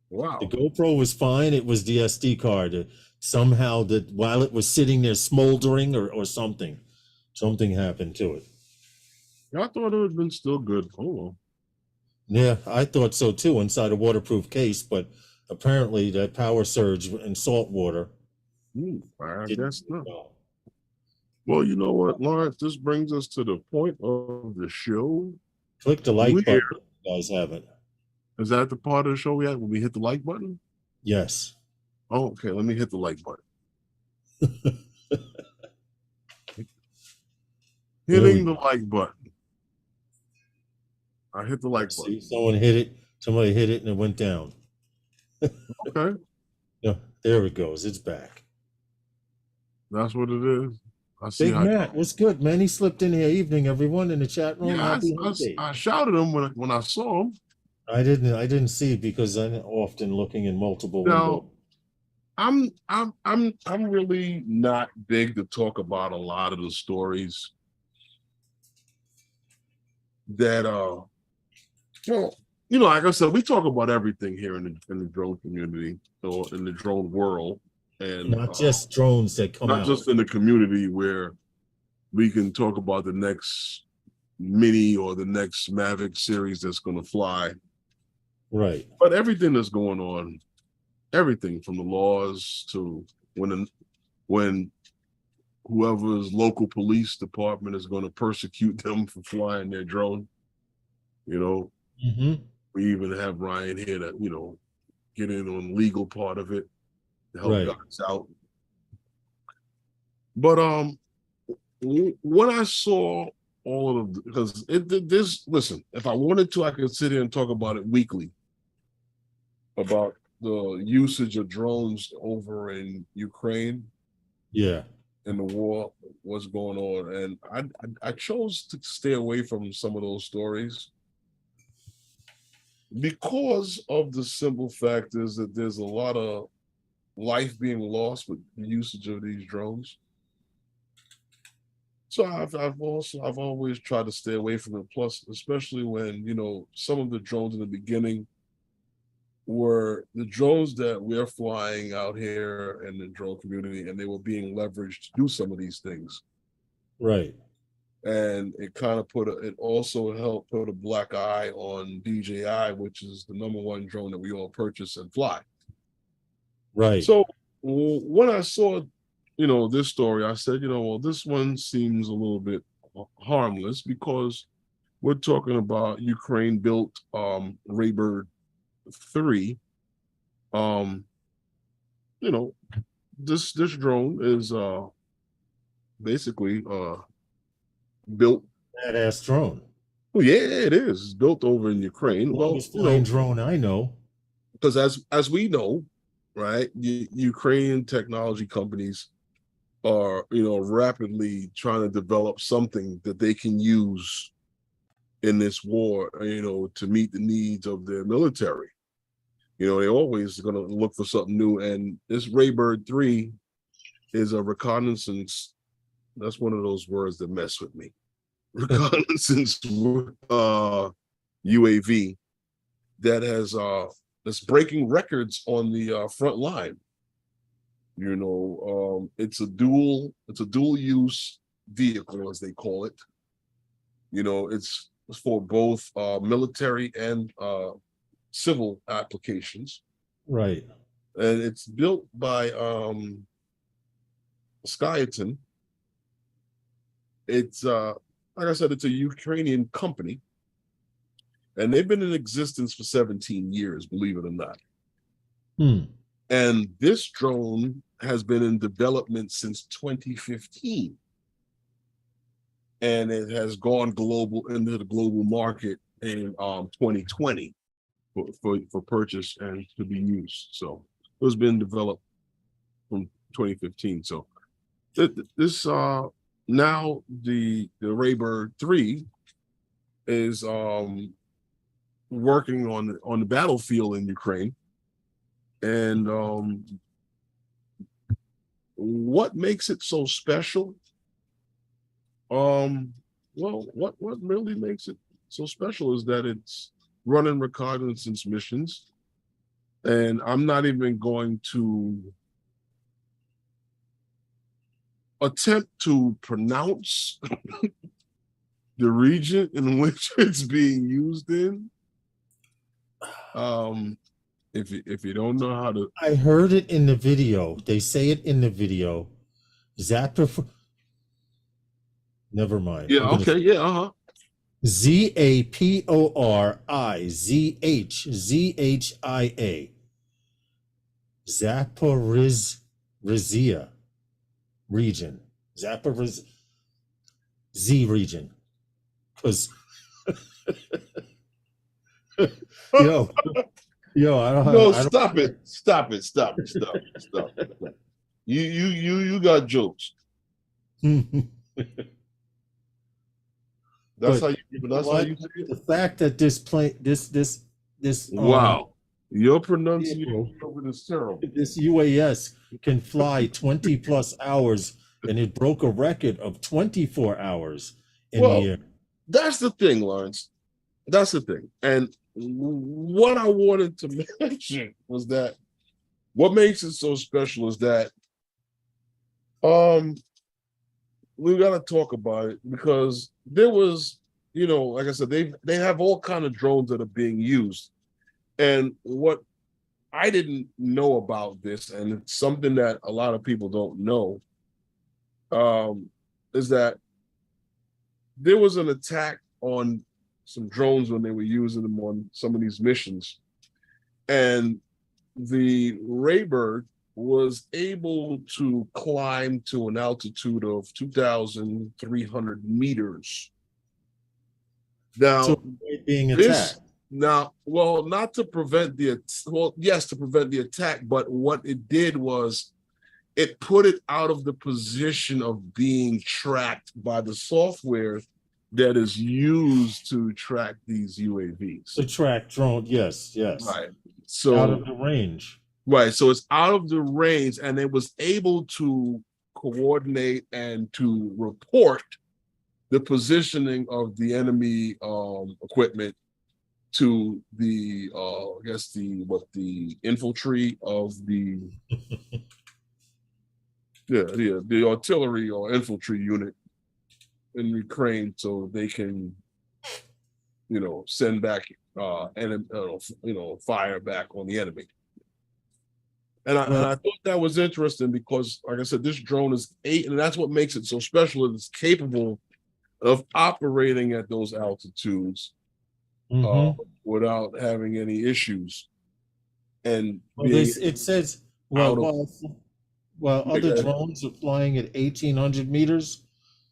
A: Wow.
B: The GoPro was fine. It was the SD card. Somehow that while it was sitting there smoldering or something happened to it.
A: I thought it would have been still good. Oh.
B: Yeah, I thought so too inside a waterproof case, but apparently that power surge in salt water.
A: I guess not. Well, you know what, Lawrence? This brings us to the point of the show.
B: Click the like button if you guys haven't.
A: Is that the part of the show we had when we hit the like button?
B: Yes.
A: Oh, okay. Let me hit the like button. Hitting the like button. I hit the like button.
B: Someone hit it. Somebody hit it and it went down.
A: Okay.
B: Yeah, there it goes. It's back.
A: That's what it is. I see.
B: Big Matt, what's good, man? He slipped in here. Evening, everyone in the chat room.
A: Yeah, I shouted him when I saw him.
B: I didn't see because I'm often looking in multiple windows.
A: I'm really not big to talk about a lot of the stories that like I said, we talk about everything here in the drone community or in the drone world, and
B: not just drones that come out.
A: Not just in the community where we can talk about the next Mini or the next Mavic series that's going to fly,
B: right?
A: But everything that's going on, everything from the laws to when whoever's local police department is going to persecute them for flying their drone, We even have Ryan here to, get in on the legal part of it to help guys out. But when I saw all of because listen, if I wanted to, I could sit here and talk about it weekly about the usage of drones over in Ukraine.
B: Yeah.
A: And the war, what's going on. And I chose to stay away from some of those stories because of the simple fact is that there's a lot of life being lost with the usage of these drones. So I've always tried to stay away from it. Plus, especially when, some of the drones in the beginning were the drones that we're flying out here in the drone community, and they were being leveraged to do some of these things.
B: Right.
A: And it kind of it also helped put a black eye on DJI, which is the #1 drone that we all purchase and fly.
B: Right.
A: So when I saw, this story, I said, well, this one seems a little bit harmless because we're talking about Ukraine-built Raybird 3. This drone is basically built.
B: Badass drone.
A: Well, yeah, it is. It's built over in Ukraine.
B: Longest flying drone I know.
A: Because as we know, right, Ukrainian technology companies are, rapidly trying to develop something that they can use in this war, to meet the needs of their military. They're always going to look for something new. And this Raybird 3 is a reconnaissance. That's one of those words that mess with me. Reconnaissance UAV that has that's breaking records on the front line. It's a dual use vehicle, as they call it. It's for both military and civil applications.
B: Right.
A: And it's built by Skyeton. It's like I said, it's a Ukrainian company, and they've been in existence for 17 years, believe it or not. And this drone has been in development since 2015. And it has gone global into the global market in 2020 for purchase and to be used. So it was been developed from 2015. So this now the Raybird 3 is working on the battlefield in Ukraine. And what makes it so special? Well, what really makes it so special is that it's running reconnaissance missions, and I'm not even going to attempt to pronounce the region in which it's being used in. If you don't know how to,
B: I heard it in the video. They say it in the video. Never mind.
A: yeah, okay, yeah,
B: Zaporizhzhia. Zaporizhzhia region. Zaporiz Z region. Because yo, I don't
A: no,
B: have,
A: stop it. You got jokes. That's how you see it.
B: The fact that this
A: Wow, your pronunciation of it is terrible.
B: this UAS can fly 20 plus hours, and it broke a record of 24 hours in the air.
A: That's the thing, Lawrence. That's the thing. And what I wanted to mention was that what makes it so special is that we got to talk about it, because there was, like I said, they have all kind of drones that are being used. And what I didn't know about this, and it's something that a lot of people don't know, is that there was an attack on some drones when they were using them on some of these missions. And the Raybird was able to climb to an altitude of 2,300 meters. Now,
B: So being attacked.
A: Not to prevent yes, to prevent the attack, but what it did was it put it out of the position of being tracked by the software that is used to track these UAVs.
B: To track drone, yes.
A: Right. So
B: out of the range.
A: Right. So it's out of the range, and it was able to coordinate and to report the positioning of the enemy equipment to the the infantry of the the artillery or infantry unit in Ukraine, so they can send back fire back on the enemy. And I thought that was interesting because, like I said, this drone is and that's what makes it so special. It's capable of operating at those altitudes without having any issues. And
B: it says, while other drones are flying at 1,800 meters,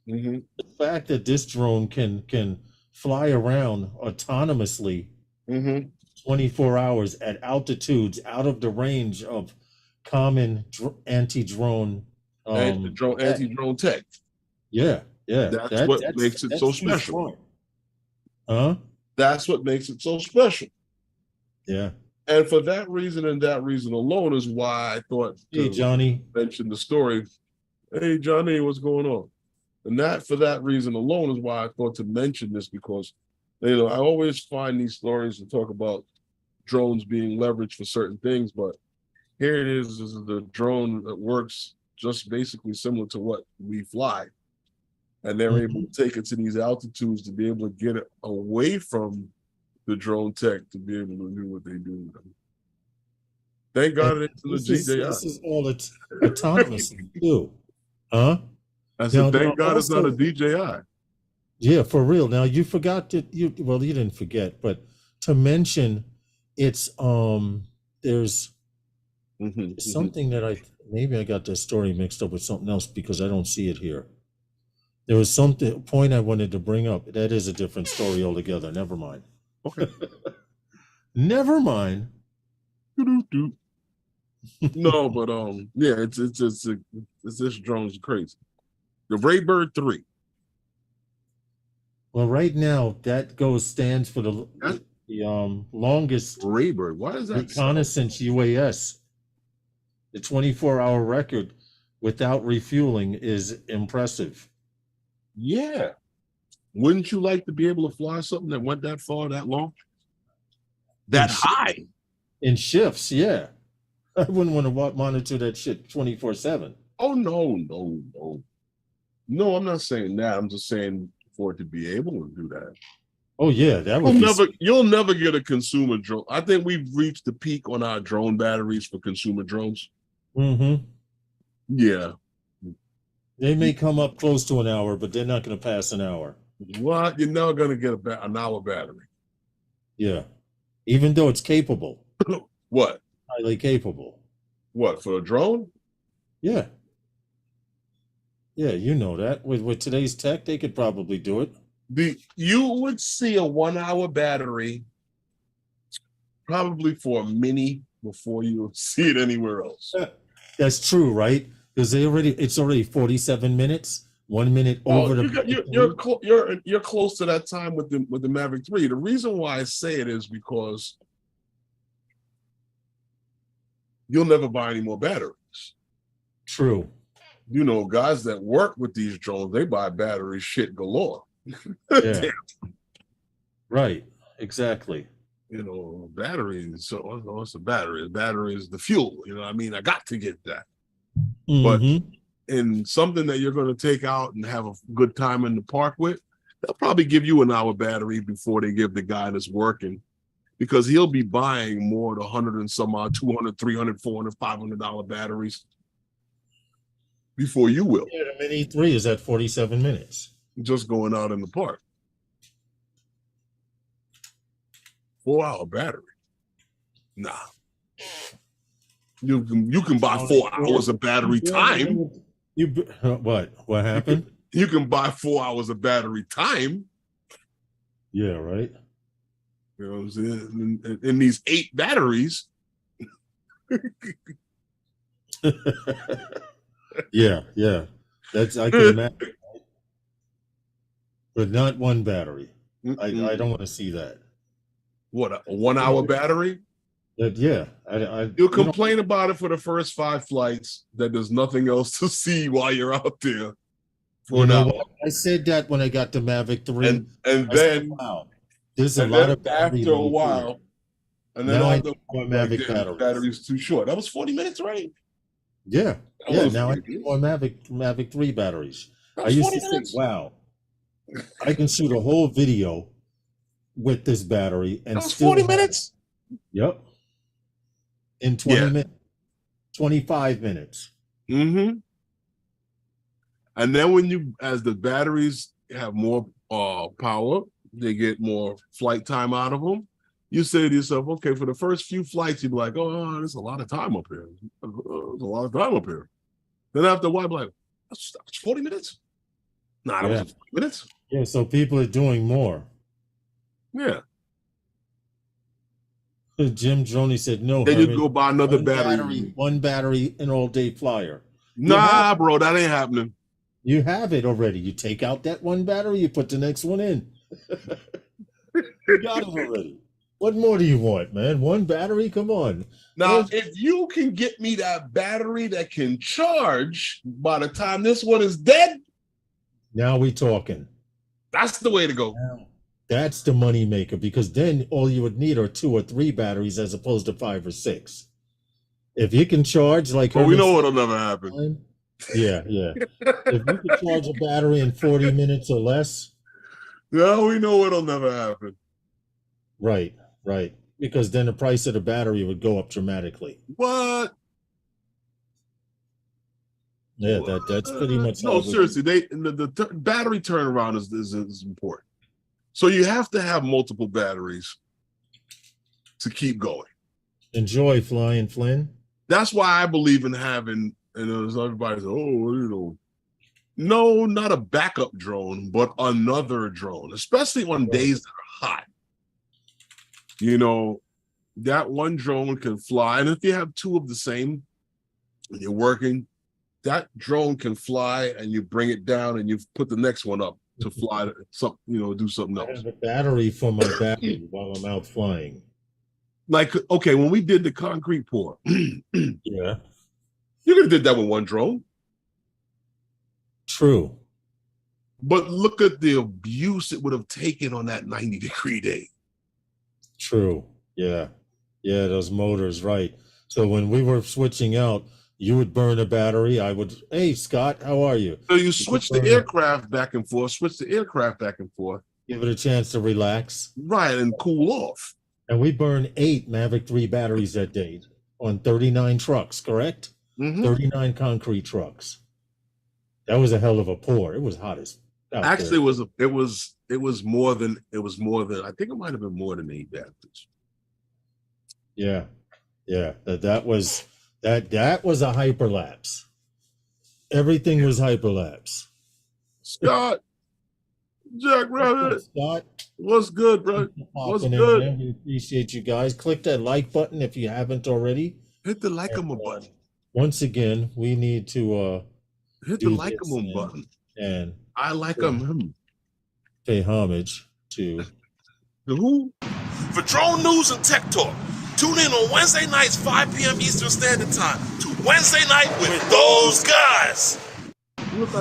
B: the fact that this drone can fly around autonomously 24 hours at altitudes out of the range of common anti-drone
A: anti-drone tech.
B: Yeah.
A: That's what makes it so special. That's what makes it so special.
B: Yeah.
A: And for that reason and that reason alone is why I thought
B: Johnny
A: mention the story. Hey Johnny, what's going on? And for that reason alone is why I thought to mention this, because I always find these stories and talk about drones being leveraged for certain things, but Here it is. This is the drone that works just basically similar to what we fly. And they're able to take it to these altitudes to be able to get it away from the drone tech to be able to do what they do. Thank God it's in the DJI.
B: This is all autonomous too. Huh?
A: I said, thank God it's not a DJI.
B: Yeah, for real. Now you forgot to you didn't forget, but to mention it's there's something that maybe I got this story mixed up with something else because I don't see it here. There was a point I wanted to bring up. That is a different story altogether. Never mind.
A: Okay.
B: Never mind.
A: No, but yeah, it's this drone's crazy. The Raybird 3.
B: Well, right now that stands for the longest
A: Raybird. Why is that
B: reconnaissance UAS? The 24-hour record without refueling is impressive.
A: Yeah. Wouldn't you like to be able to fly something that went that far, that long? That high?
B: In shifts, yeah. I wouldn't want to monitor that shit 24/7.
A: Oh, no. No, I'm not saying that. I'm just saying for it to be able to do that.
B: Oh, yeah. That would
A: you'll never get a consumer drone. I think we've reached the peak on our drone batteries for consumer drones.
B: Mm-hmm.
A: Yeah.
B: They may come up close to an hour, but they're not going to pass an hour.
A: What? You're never going to get an hour battery.
B: Yeah. Even though it's capable.
A: What?
B: Highly capable.
A: What, for a drone?
B: Yeah. Yeah, you know that. With today's tech, they could probably do it.
A: You would see a 1 hour battery probably for a Mini before you see it anywhere else.
B: That's true, right? Because it's already 47 minutes. 1 minute over
A: you're close to that time with the Mavic 3. The reason why I say it is because you'll never buy any more batteries.
B: True.
A: You know, guys that work with these drones, they buy battery shit galore.
B: Yeah. Right. Exactly.
A: You know, batteries. So what's the battery? The battery is the fuel. You know what I mean? I got to get that. But in something that you're going to take out and have a good time in the park with, they'll probably give you an hour battery before they give the guy that's working, because he'll be buying more than 100 and some odd, 200, 300, 400, $500 batteries before you will.
B: Yeah, the Mini 3 is at 47 minutes.
A: Just going out in the park. 4 hour battery. Nah. You can buy 4 hours of battery time.
B: What happened?
A: You can buy 4 hours of battery time.
B: Yeah, right.
A: You know what I'm saying? In these 8 batteries.
B: Yeah. That's, I can imagine. But not one battery. I don't want to see that.
A: What, a 1 hour battery?
B: Yeah.
A: You'll complain about it for the first 5 flights that there's nothing else to see while you're out there for an hour.
B: I said that when I got the Mavic 3.
A: And then,
B: wow, there's a lot of battery
A: after a while. And then
B: now Mavic
A: battery's too short. That was 40 minutes, right?
B: Yeah. Now I need more Mavic 3 batteries. I used to think, wow, I can shoot a whole video with this battery and still
A: 40 minutes.
B: Yep. In 20 minutes, 25 minutes.
A: And then as the batteries have more power, they get more flight time out of them. You say to yourself, okay, for the first few flights, you'd be like, oh, there's a lot of time up here. There's a lot of time up here. Then after a while, you'd be like, that's 40 minutes? Nah, that was 40 minutes.
B: Yeah, so people are doing more.
A: Yeah.
B: Jim Droney said, no.
A: Then you go buy another battery.
B: One battery, an all-day flyer.
A: Nah, bro, that ain't happening.
B: You have it already. You take out that one battery, you put the next one in. You got it already. What more do you want, man? One battery? Come on.
A: Now, if you can get me that battery that can charge by the time this one is dead.
B: Now we talking.
A: That's the way to go.
B: That's the money maker, because then all you would need are 2 or 3 batteries as opposed to 5 or 6. If you can charge like
A: Well, we
B: Herman
A: know
B: said,
A: what'll never happen.
B: yeah, yeah. If you can charge a battery in 40 minutes or less,
A: No, we know what'll never happen.
B: right, right. Because then the price of the battery would go up dramatically.
A: What?
B: Yeah, that's pretty much how
A: No,
B: it would.
A: seriously, the battery turnaround is important. So you have to have multiple batteries to keep going.
B: Enjoy flying, Flynn.
A: That's why I believe in having, everybody's, no, not a backup drone, but another drone, especially on days that are hot. That one drone can fly. And if you have two of the same and you're working, that drone can fly and you bring it down and you put the next one up to fly do something else.
B: I have a battery for my battery while I'm out flying.
A: Like, okay, when we did the concrete pour,
B: yeah,
A: you could have did that with one drone.
B: True.
A: But look at the abuse it would have taken on that 90-degree day.
B: True. Yeah. Yeah, those motors, right. So when we were switching out, you would burn a battery. I would, hey, Scott, how are you?
A: So you switch the aircraft back and forth,
B: Give it a chance to relax.
A: Right, and cool off.
B: And we burned 8 Mavic 3 batteries that day on 39 trucks, correct? 39 concrete trucks. That was a hell of a pour. It was hot as
A: actually it was more than I think it might have been more than 8 batteries.
B: Yeah. Yeah. That was a hyperlapse. Everything was hyperlapse.
A: Scott, Jack Rabbit.
B: Scott,
A: what's good, bro? What's good?
B: Man. We appreciate you guys. Click that like button if you haven't already.
A: Hit the like button.
B: Once again, we need to
A: hit the like button.
B: And
A: I like him.
B: Pay homage to
A: who? For drone news and tech talk, tune in on Wednesday nights, 5 p.m. Eastern Standard Time to Wednesday Night with Those Guys.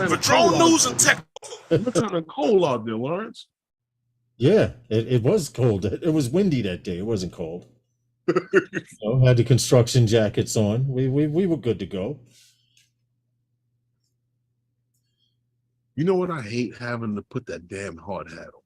A: For drone news and tech talk. It's kind of cold out there, Lawrence.
B: Yeah, it was cold. It was windy that day. It wasn't cold. Had the construction jackets on. We were good to go.
A: You know what? I hate having to put that damn hard hat on.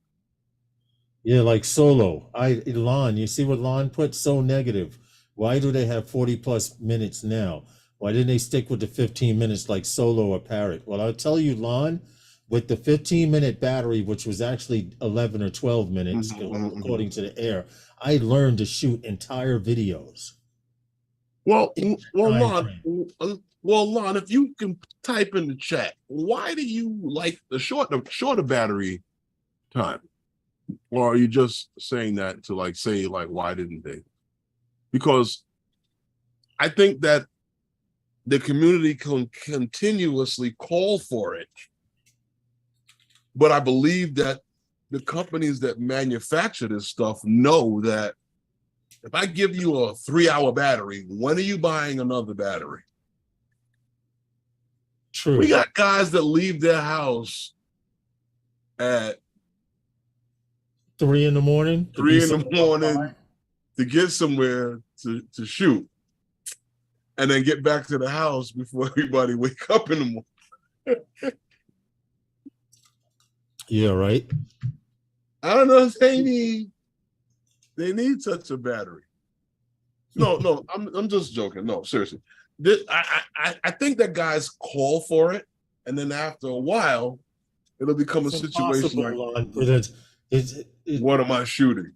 B: Yeah, like Solo. Lon, you see what Lon put? So negative. Why do they have 40 plus minutes now? Why didn't they stick with the 15 minutes like Solo or Parrot? Well, I'll tell you, Lon, with the 15-minute battery, which was actually 11 or 12 minutes, according to the air, I learned to shoot entire videos.
A: Well, Lon, if you can type in the chat, why do you like the shorter battery time? Or are you just saying that to say why didn't they? Because I think that the community can continuously call for it. But I believe that the companies that manufacture this stuff know that if I give you a 3-hour battery, when are you buying another battery?
B: True.
A: We got guys that leave their house at
B: 3 in the morning.
A: 3 in the morning to get somewhere to shoot, and then get back to the house before everybody wake up in the morning.
B: Yeah, right.
A: I don't know if they need such a battery. No, I'm just joking. No, seriously. I think that guys call for it, and then after a while, it'll become a situation like, what am I shooting?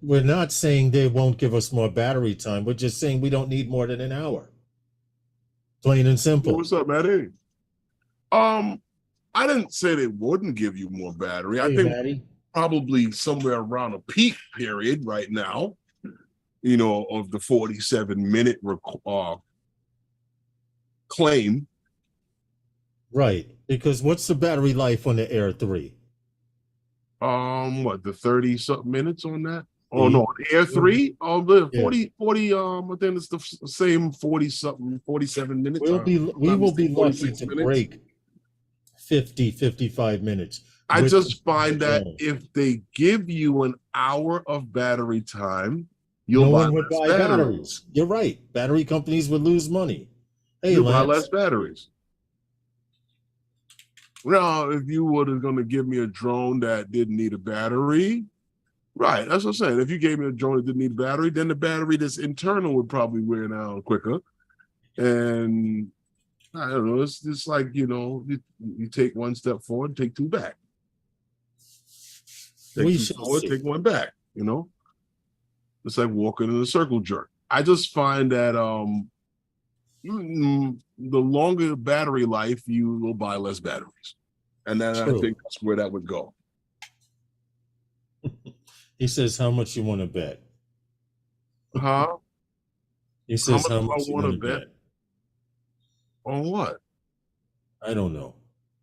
B: We're not saying they won't give us more battery time. We're just saying we don't need more than an hour. Plain and simple.
A: What's up, Maddie? I didn't say they wouldn't give you more battery. I think
B: Maddie,
A: probably somewhere around a peak period right now, of the 47-minute claim.
B: Right, because what's the battery life on the Air 3?
A: The 30-something minutes on that? Oh, no, Air 3? The 40, I think it's the same 40-something, 47 minutes.
B: We will be lucky to break 50, 55 minutes.
A: I just find that if they give you an hour of battery time, You'll
B: No
A: buy
B: one would
A: less
B: buy batteries.
A: batteries.
B: You're right. Battery companies would lose money. Hey,
A: You'll buy less
B: Lance.
A: batteries. Now, if you were going to give me a drone that didn't need a battery, right, that's what I'm saying. If you gave me a drone that didn't need a battery, then the battery that's internal would probably wear down quicker. And I don't know, it's just like, you take one step forward, take two back. Take
B: We
A: two
B: shall
A: forward,
B: see.
A: take one back, It's like walking in a circle jerk. I just find that the longer battery life, you will buy less batteries. And then
B: True.
A: I think that's where that would go.
B: He says, how much you want to bet?
A: Huh?
B: He says,
A: How
B: how
A: much
B: much
A: I
B: you
A: want
B: want
A: to
B: to
A: bet?
B: bet?
A: On what?
B: I don't know.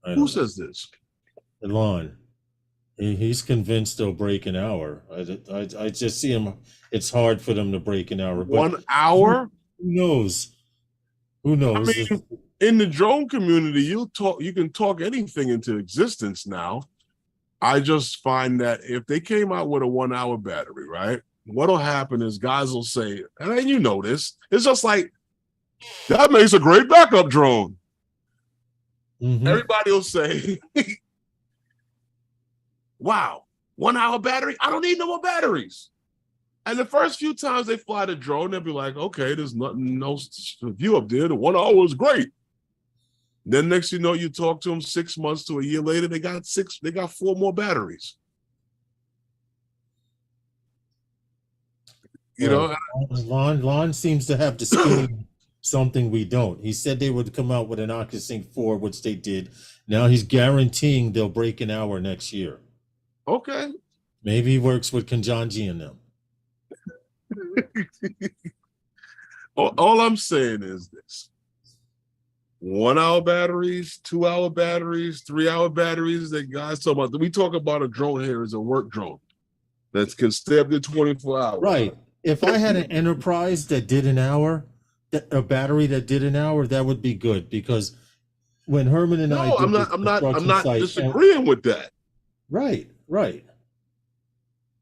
A: Who says this?
B: Elon. He's convinced they'll break an hour. I just see him. It's hard for them to break an hour. But
A: 1 hour?
B: Who knows? Who knows?
A: I mean, in the drone community, you can talk anything into existence now. I just find that if they came out with a 1 hour battery, right? What'll happen is guys will say, and then this, it's just like, that makes a great backup drone.
B: Mm-hmm.
A: Everybody will say, wow, 1 hour battery? I don't need no more batteries. And the first few times they fly the drone, they'll be like, okay, there's nothing else to view up there. The 1 hour is great. Then next you talk to them 6 months to a year later, they got 4 more batteries.
B: Lon seems to have discovered something we don't. He said they would come out with an OcuSync 4, which they did. Now he's guaranteeing they'll break an hour next year.
A: Okay.
B: Maybe he works with Kanjanji and them.
A: All I'm saying is this: 1 hour batteries, 2 hour batteries, 3 hour batteries. That guys talk about. We talk about a drone here as a work drone that can stay up to 24 hours.
B: Right. If I had an Enterprise that did an hour, a battery that did an hour, that would be good, because when Herman and I did
A: I'm not disagreeing with that.
B: Right.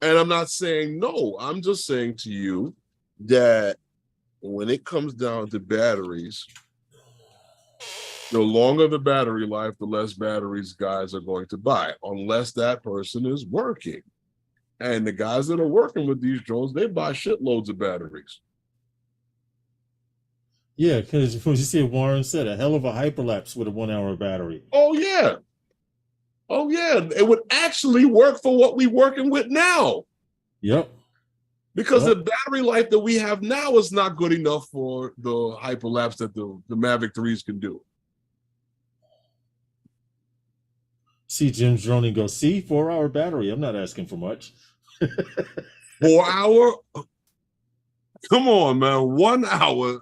A: And I'm not saying no. I'm just saying to you that when it comes down to batteries, the longer the battery life, the less batteries guys are going to buy, unless that person is working. And the guys that are working with these drones, they buy shitloads of batteries.
B: Yeah, because you see, Warren said a hell of a hyperlapse with a 1 hour battery.
A: Oh yeah. It would actually work for what we're working with now.
B: Yep.
A: Because the battery life that we have now is not good enough for the hyperlapse that the Mavic 3s can do.
B: See, Jim's droning goes, 4 hour battery. I'm not asking for much.
A: 4 hour? Come on, man. 1 hour.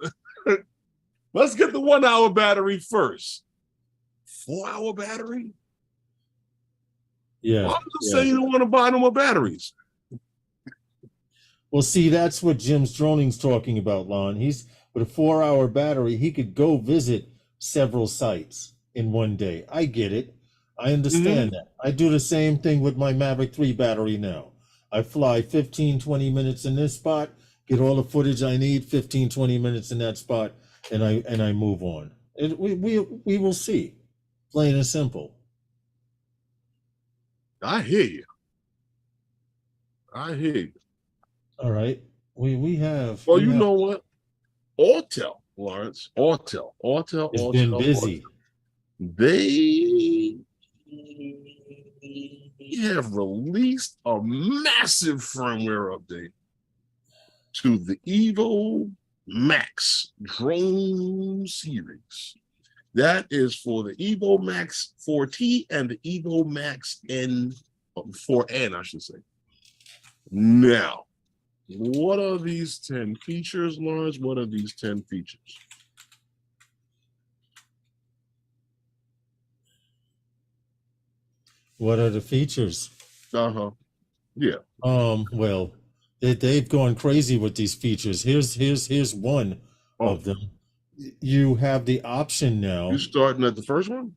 A: Let's get the 1 hour battery first. 4 hour battery?
B: Yeah.
A: Well, I'm just saying you don't want to buy no more batteries.
B: Well, see, that's what Jim's droning's talking about, Lon. He's with a 4 hour battery, he could go visit several sites in one day. I get it. I understand that. I do the same thing with my Mavic 3 battery now. I fly 15, 20 minutes in this spot, get all the footage I need, 15, 20 minutes in that spot, and I move on. We will see. Plain and simple.
A: I hear you.
B: All right. We have.
A: Well, you know what? Autel, Lawrence. Autel.
B: It's been busy.
A: They have released a massive firmware update to the Evo Max drone series. That is for the Evo Max 4T and the Evo Max N 4N, I should say. Now, what are these 10 features, Lawrence? What are these 10 features?
B: What are the features?
A: Yeah.
B: Well, they've gone crazy with these features. Here's one of them. You have the option now.
A: You starting at the first one?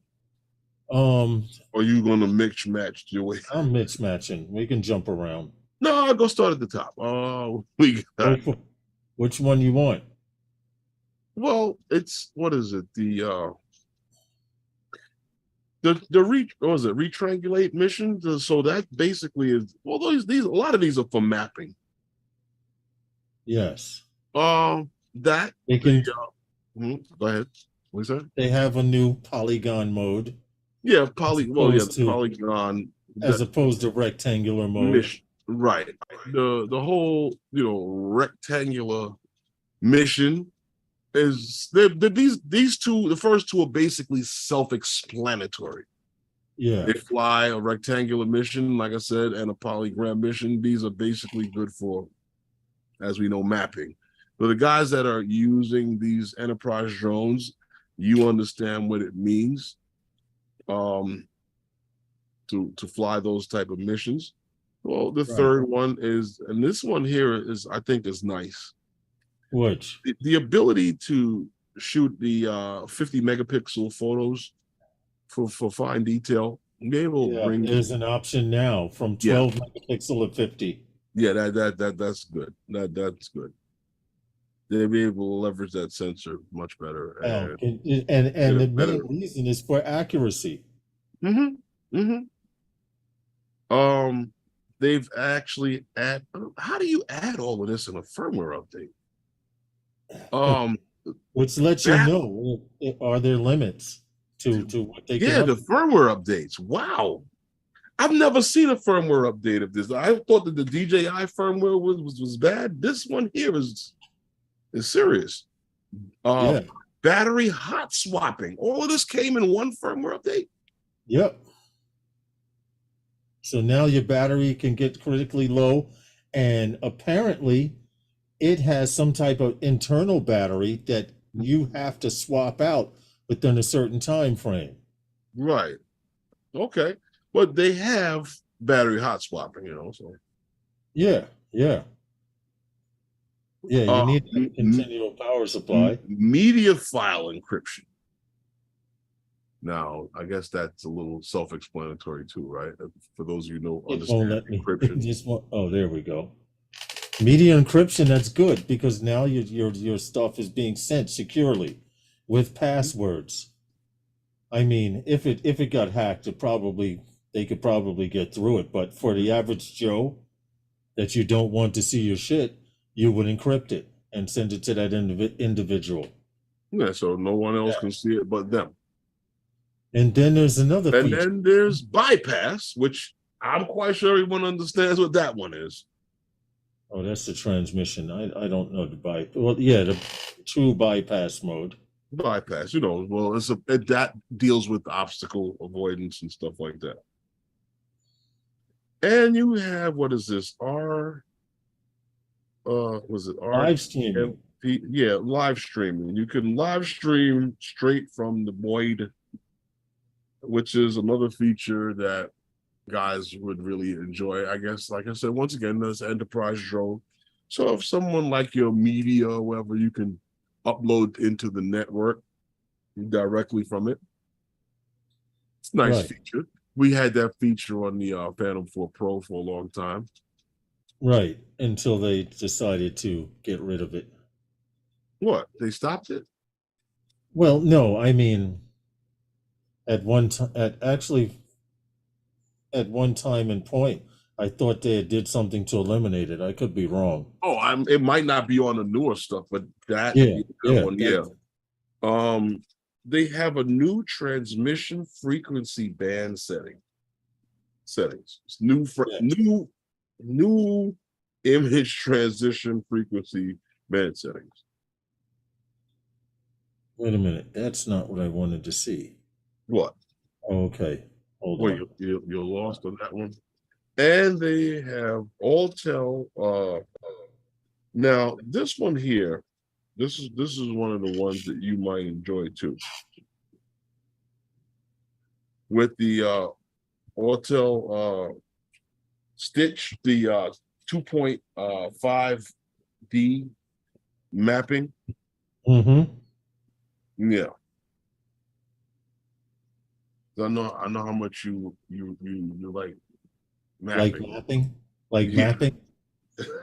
A: Or are you gonna mix match your way?
B: I'm mix matching. We can jump around.
A: No, I'll go start at the top. Oh, we got
B: Which one you want?
A: well, it's what is it? What was it, retriangulate mission? So that basically is well these a lot of these are for mapping.
B: Yes.
A: That
B: They can
A: go ahead. What's that?
B: they have a new polygon mode
A: Yeah,
B: as
A: the
B: opposed to
A: polygon
B: rectangular mode.
A: mission. Right. The whole, rectangular mission is these two, the first two are basically self-explanatory.
B: Yeah.
A: They fly a rectangular mission, like I said, and a polygram mission. These are basically good for, as we know, mapping. But the guys that are using these enterprise drones, you understand what it means to fly those type of missions. Well, the third one is, and this one here is, I think, is nice.
B: Which?
A: The ability to shoot the 50 megapixel photos for fine detail. Be able to bring.
B: There's an option now from 12 megapixel to 50.
A: Yeah, that's good. That's good. They'll be able to leverage that sensor much better.
B: And the main reason is for accuracy.
A: They've actually how do you add all of this in a firmware update?
B: Which lets you know, are there limits to what they can
A: update? The firmware updates. Wow. I've never seen a firmware update of this. I thought that the DJI firmware was bad. This one here is serious. Battery hot swapping. All of this came in one firmware update.
B: Yep. So now your battery can get critically low, and apparently it has some type of internal battery that you have to swap out within a certain time frame.
A: Right. Okay. But they have battery hot swapping, so.
B: Yeah. You need a continual power supply.
A: Media file encryption. Now, I guess that's a little self-explanatory too, right? For those of you who understand encryption.
B: There we go. Media encryption, that's good because now your stuff is being sent securely with passwords. I mean, if it got hacked, they could probably get through it. But for the average Joe that you don't want to see your shit, you would encrypt it and send it to that individual.
A: Yeah, so no one else can see it but them.
B: And then there's another feature.
A: And then there's bypass, which I'm quite sure everyone understands what that one is.
B: Oh, that's the transmission. I don't know the bypass. Well, yeah, the true bypass mode.
A: Bypass, well, that deals with obstacle avoidance and stuff like that. And you have, what is this?
B: Live streaming?
A: Yeah, live streaming. You can live stream straight from the Void, which is another feature that guys would really enjoy. I guess, like I said, once again, there's enterprise drone. So if someone like your media or whatever, you can upload into the network directly from it. It's a nice feature. We had that feature on the Phantom 4 Pro for a long time.
B: Right, until they decided to get rid of it.
A: What? They stopped it?
B: Well, no, I mean, at one time and point, I thought they did something to eliminate it. I could be wrong.
A: Oh, it might not be on the newer stuff, but that one. They have a new transmission frequency band settings. It's new image transition frequency band settings.
B: Wait a minute, that's not what I wanted to see.
A: What?
B: Okay, hold on.
A: You're lost on that one. And they have Autel. Now this one here, this is one of the ones that you might enjoy too. With the Autel Stitch, the 2.5D mapping.
B: Mm-hmm.
A: Yeah. I know how much you like mapping.
B: Like mapping? Like
A: Yeah.
B: mapping.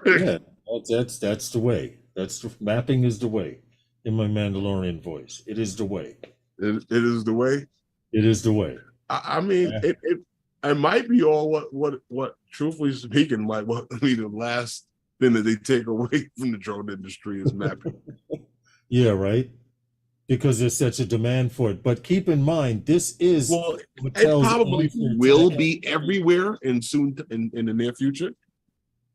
B: Yeah, that's the way. Mapping is the way. In my Mandalorian voice, it is the way.
A: It is the way.
B: It is the way.
A: I mean,
B: Yeah.
A: it might be all what truthfully speaking might be the last thing that they take away from the drone industry is mapping.
B: Yeah, right. Because there's such a demand for it. But keep in mind, this is
A: Well,
B: what
A: it
B: tells
A: probably
B: answer to
A: will
B: the
A: be everywhere in the near future.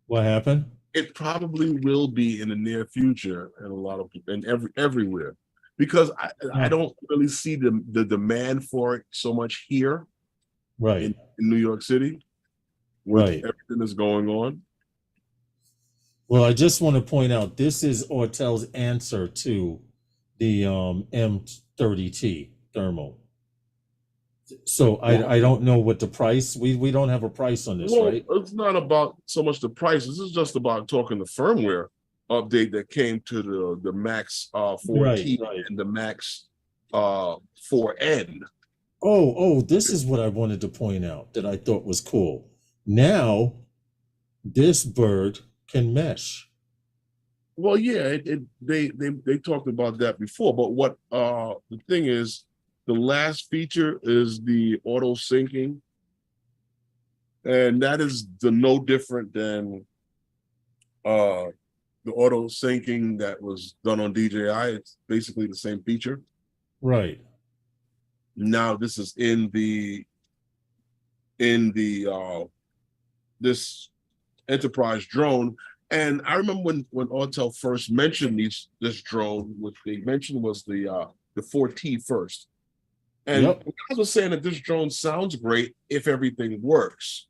B: what happened.
A: It probably will be in the near future in a lot of and everywhere, because I don't really see the demand for it so much here
B: Right.
A: in New York City with
B: Right.
A: everything that's going on.
B: Well, I just want to point out this is Ortel's answer to the M30T thermal. So I don't know what the price. We don't have a price on this,
A: Well,
B: right?
A: it's not about so much the price. This is just about talking the firmware update that came to the Max 4T
B: Right.
A: and the Max 4N.
B: Oh, this is what I wanted to point out that I thought was cool. Now, this bird can mesh.
A: Well, yeah, they talked about that before, but what the thing is, the last feature is the auto syncing, and that is no different than the auto syncing that was done on DJI. It's basically the same feature.
B: Right.
A: Now this is in the this enterprise drone. And I remember when Autel first mentioned this drone, what they mentioned was the 4T first. And guys were saying that this drone sounds great if everything works.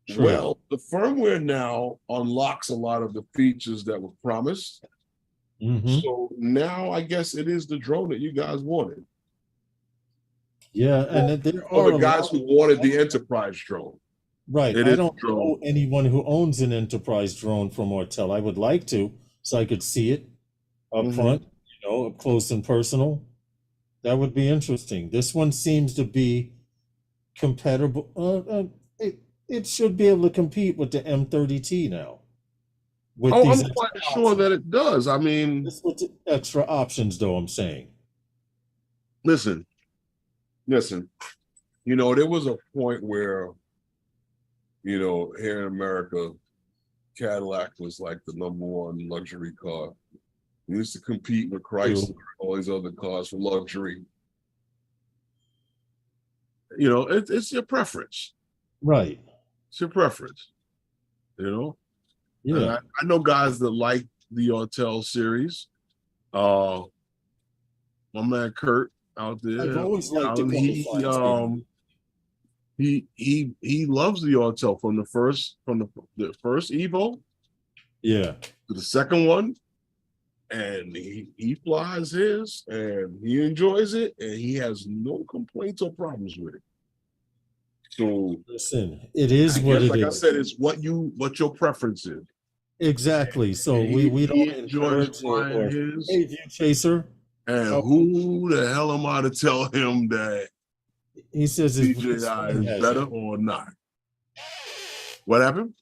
A: True. Well, the firmware now unlocks a lot of the features that were promised. Mm-hmm. So now I guess it is the drone that you guys wanted.
B: Yeah, and there are
A: the guys who wanted the enterprise drone.
B: Right. I don't know anyone who owns an enterprise drone from Ortel. I would like to, so I could see it up front, up close and personal. That would be interesting. This one seems to be compatible. It should be able to compete with the M30T now.
A: I'm quite sure that it does. I mean,
B: with the extra options, though, I'm saying.
A: Listen. There was a point where, here in America, Cadillac was like the #1 luxury car. We used to compete with Chrysler, all these other cars for luxury. It's your preference.
B: Right.
A: It's your preference. Yeah. I know guys that like the Autel series. My man Kurt out there.
B: I've always liked the
A: he loves the Autel from the first Evo. Yeah. To the second one. And he flies his and he enjoys it and he has no complaints or problems with it. So
B: listen, it is what it is.
A: Like I said, it's what your preference is.
B: Exactly. So we don't encourage or hey, View Chaser.
A: And who the hell am I to tell him that
B: he says
A: DJI is better or not? What happened?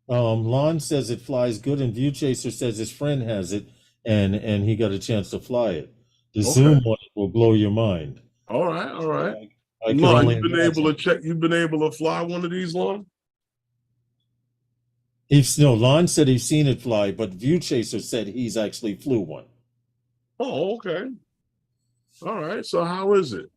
B: Lon says it flies good, and View Chaser says his friend has it, and he got a chance to fly it. The Zoom one will blow your mind.
A: All right. Lon, you've been able to fly one of these, Lon?
B: Lon said he's seen it fly, but View Chaser said he's actually flew one.
A: Oh, okay. All right. So how is it?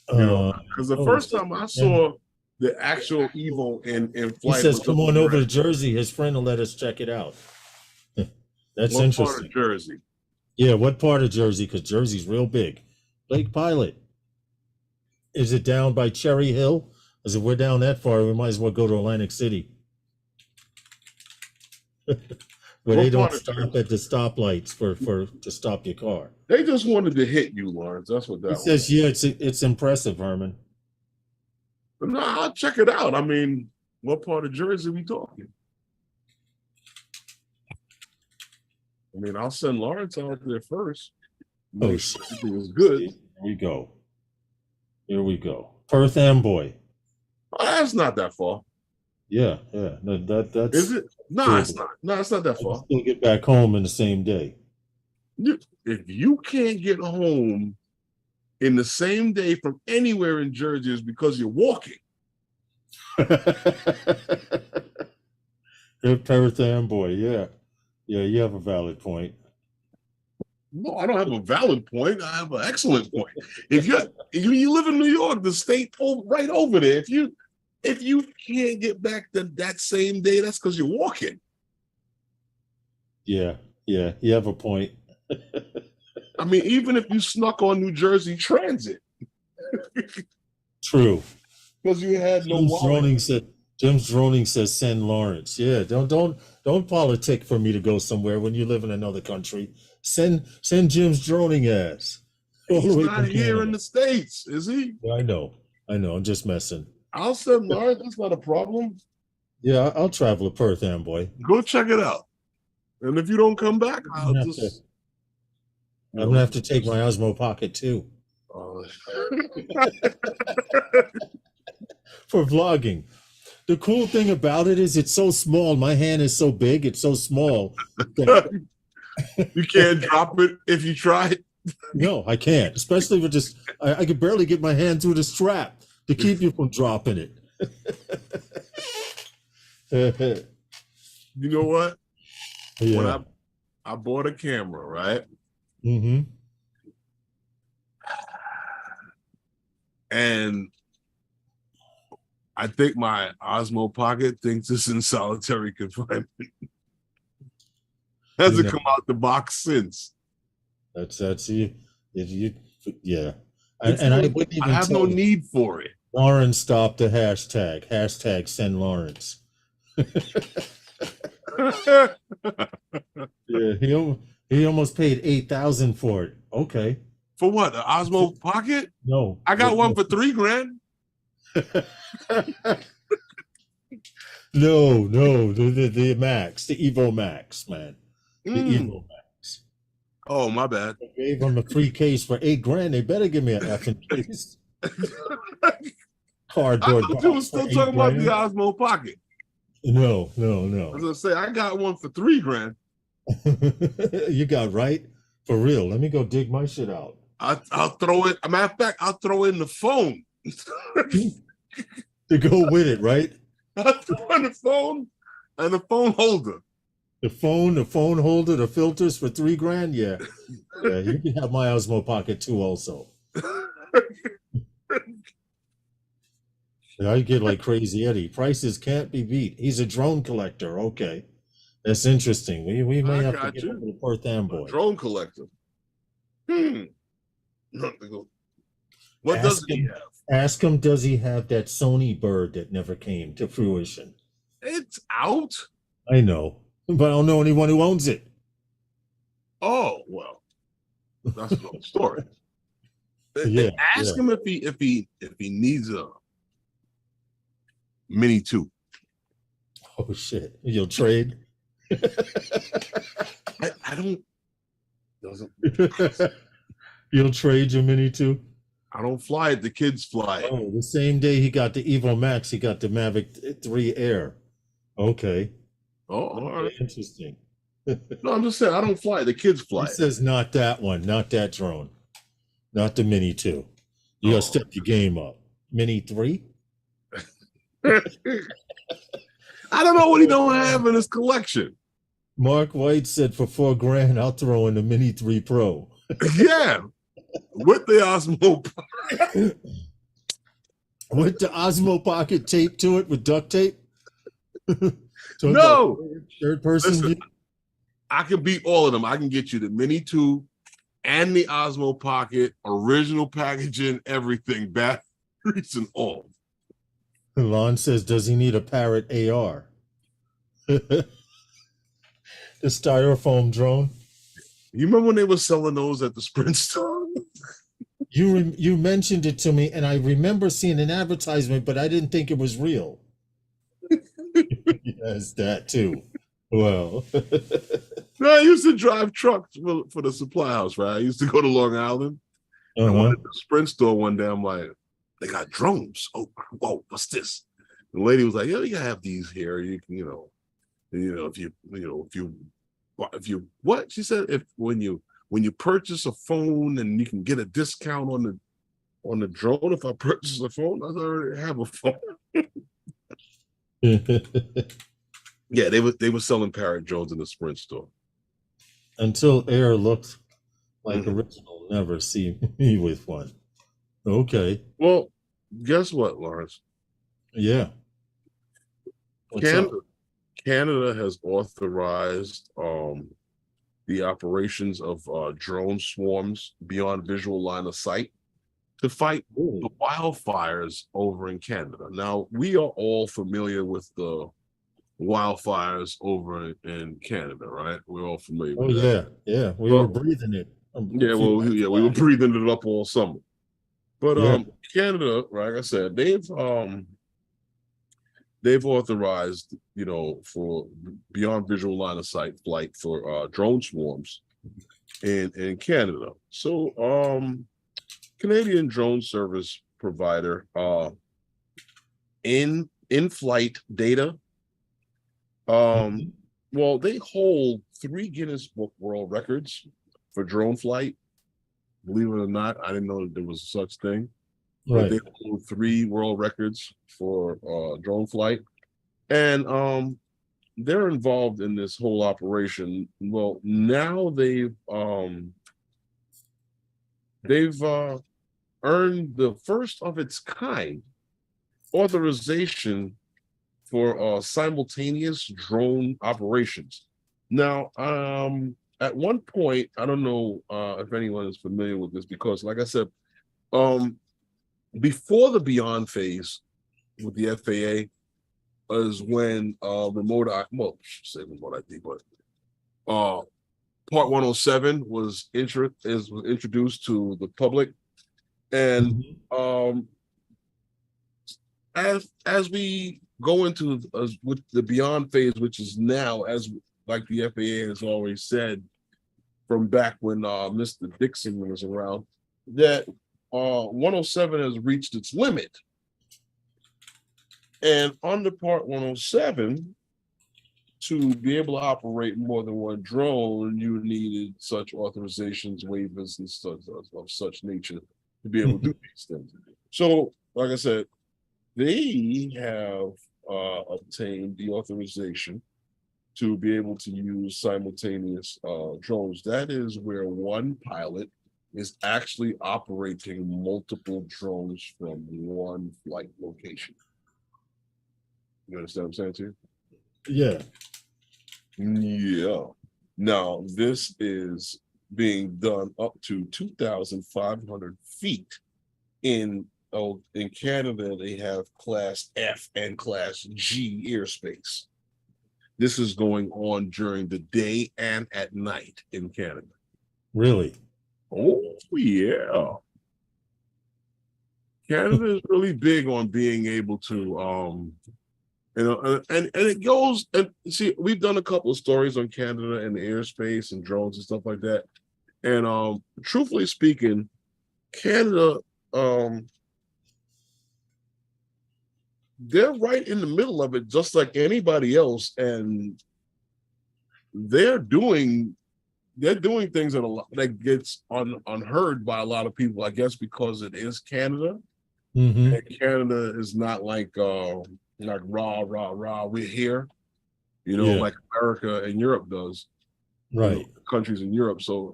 A: Because the first time I saw the actual Evo in flight,
B: he says, "Come on over to Jersey. His friend will let us check it out." That's interesting.
A: What part of Jersey?
B: Yeah, what part of Jersey? Because Jersey's real big. Lake Pilot. Is it down by Cherry Hill? Because if we're down that far, we might as well go to Atlantic City. Where they don't stop at the stoplights to stop your car.
A: They just wanted to hit you, Lawrence. That's what that was.
B: Says, yeah, it's impressive, Herman.
A: But no, I'll check it out. I mean, what part of Jersey are we talking? I mean, I'll send Lawrence out there first.
B: Oh, shit.
A: Everything is good.
B: Here we go. Perth Amboy.
A: Oh, that's not that far.
B: Yeah, yeah. No, that's
A: Is it? No, it's
B: doable.
A: not. No, it's not that
B: I can
A: far.
B: still get back home in the same day.
A: If you can't get home in the same day from anywhere in Jersey, is because you're walking.
B: Paratham boy, yeah. Yeah, you have a valid point.
A: No, I don't have a valid point. I have an excellent point. If you live in New York, the state right over there. If you can't get back that same day, that's because you're walking.
B: Yeah, yeah, you have a point.
A: I mean, even if you snuck on New Jersey Transit,
B: True.
A: because you had no wallet.
B: Jim's droning says send Lawrence. Yeah, don't politic for me to go somewhere when you live in another country. Send Jim's droning ass.
A: He's not here in the States, is he?
B: Yeah, I know. I'm just messing.
A: I'll send Lawrence. That's not a problem.
B: Yeah, I'll travel to Perth, boy.
A: Go check it out. And if you don't come back,
B: I'm gonna have to take my Osmo Pocket too. For vlogging. The cool thing about it is it's so small. My hand is so big, it's so small.
A: You can't drop it if you try it.
B: No, I can't. Especially with just I could barely get my hand through the strap to keep you from dropping it.
A: You know what?
B: Yeah.
A: When I bought a camera, right?
B: Mm-hmm.
A: And I think my Osmo Pocket thinks it's in solitary confinement. Hasn't come out the box since.
B: That's you. Yeah.
A: I have no need for it.
B: Lauren stopped the hashtag. Hashtag send Lawrence. Yeah, he almost paid $8,000 for it. Okay.
A: For what? The Osmo Pocket?
B: No.
A: I got one for $3,000.
B: No, the Max, the Evo Max, man. The Evo Max.
A: Oh, my bad.
B: I gave them a free case for $8,000. They better give me an effing case. Cardboard.
A: I thought you were still talking about the Osmo Pocket.
B: No.
A: I was gonna say I got one for $3,000.
B: You got right? For real. Let me go dig my shit out.
A: I'll throw it. As a matter of fact, I'll throw in the phone.
B: To go with it, right?
A: I'll throw in the phone and the phone holder.
B: The phone holder, the filters for $3,000. Yeah. Yeah, you can have my Osmo Pocket too also. I get like Crazy Eddie. Prices can't be beat. He's a drone collector. Okay. That's interesting. We may have to get over to Perth boy.
A: Drone collector. What does he have?
B: Ask him, does he have that Sony bird that never came to fruition?
A: It's out.
B: I know, but I don't know anyone who owns it.
A: Oh, well, that's another story.
B: Yeah,
A: ask him if he needs a Mini 2.
B: Oh shit! You'll trade?
A: I don't.
B: You'll trade your Mini 2?
A: I don't fly it. The kids fly it.
B: Oh, the same day he got the Evo Max, he got the Mavic 3 Air. Okay.
A: Oh, all right.
B: Interesting.
A: No, I'm just saying I don't fly it. The kids fly it.
B: He says not that one, not that drone, not the Mini 2. You gotta step your game up. Mini 3?
A: I don't know what he don't have in his collection.
B: Mark White said for $4,000, I'll throw in the Mini 3 Pro.
A: Yeah, with the Osmo Pocket.
B: With the Osmo Pocket taped to it with duct tape?
A: No.
B: Third person view?
A: I can beat all of them. I can get you the Mini 2 and the Osmo Pocket, original packaging, everything, batteries and all.
B: Lon says, does he need a Parrot AR? The styrofoam drone.
A: You remember when they were selling those at the Sprint store?
B: You mentioned it to me, and I remember seeing an advertisement, but I didn't think it was real. Yes, that too. Well,
A: no, I used to drive trucks for the supply house, right? I used to go to Long Island. I went to the Sprint store one day. I'm like, they got drones. Oh, whoa, what's this? The lady was like, yeah, you have these here. You can, if you what? She said, if when you purchase a phone and you can get a discount on the drone. If I purchase a phone, I already have a phone. Yeah, they were selling Parrot drones in the Sprint store.
B: Until Air looked like original, never see me with one. Okay.
A: Well, guess what, Lawrence?
B: Yeah. What's up?
A: Canada has authorized the operations of drone swarms beyond visual line of sight to fight the wildfires over in Canada. Now, we are all familiar with the wildfires over in Canada, right? We're all familiar with
B: that. Yeah. We were breathing it.
A: We were breathing it up all summer. But Canada, like I said, they've authorized, for beyond visual line of sight flight for drone swarms in Canada. So Canadian drone service provider in-flight data. Well, they hold 3 Guinness Book World Records for drone flight. Believe it or not, I didn't know that there was such thing. But they hold 3 world records for drone flight. And they're involved in this whole operation. Well, now they've earned the first of its kind authorization for simultaneous drone operations. Now, at one point, I don't know if anyone is familiar with this, because like I said, before the Beyond phase with the FAA is when remote ID, but Part 107 was introduced to the public, and as we go into with the Beyond phase, which is now, as like the FAA has always said from back when Mr. Dixon was around, that 107 has reached its limit. And under Part 107, to be able to operate more than one drone, you needed such authorizations, waivers, and stuff of such nature to be able to do these things. So, like I said, they have obtained the authorization to be able to use simultaneous drones. That is where one pilot is actually operating multiple drones from one flight location. You understand what I'm saying to you?
B: Yeah.
A: Yeah. Now, this is being done up to 2,500 feet. In Canada, they have Class F and Class G airspace. This is going on during the day and at night in Canada.
B: Really?
A: Oh, yeah. Canada is really big on being able to and it goes, and see, we've done a couple of stories on Canada and the airspace and drones and stuff like that. And truthfully speaking, Canada, they're right in the middle of it, just like anybody else, and they're doing things that gets unheard by a lot of people, I guess, because it is Canada. And Canada is not like rah, we're here, like America and Europe does,
B: right?
A: Countries in Europe. So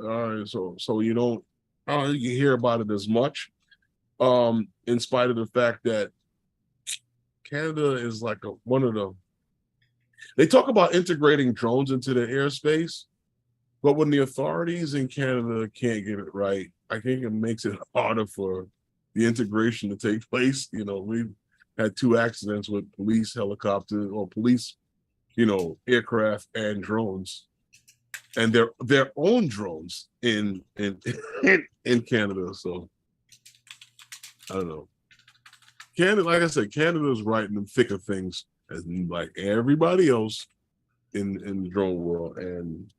A: you don't, I don't think you hear about it as much, in spite of the fact that Canada is like they talk about integrating drones into their airspace, but when the authorities in Canada can't get it right, I think it makes it harder for the integration to take place. We've had 2 accidents with police helicopters or police, aircraft and drones, and their own drones in Canada. So I don't know. Canada, like I said, Canada is right in the thick of things, as like everybody else in the drone world, and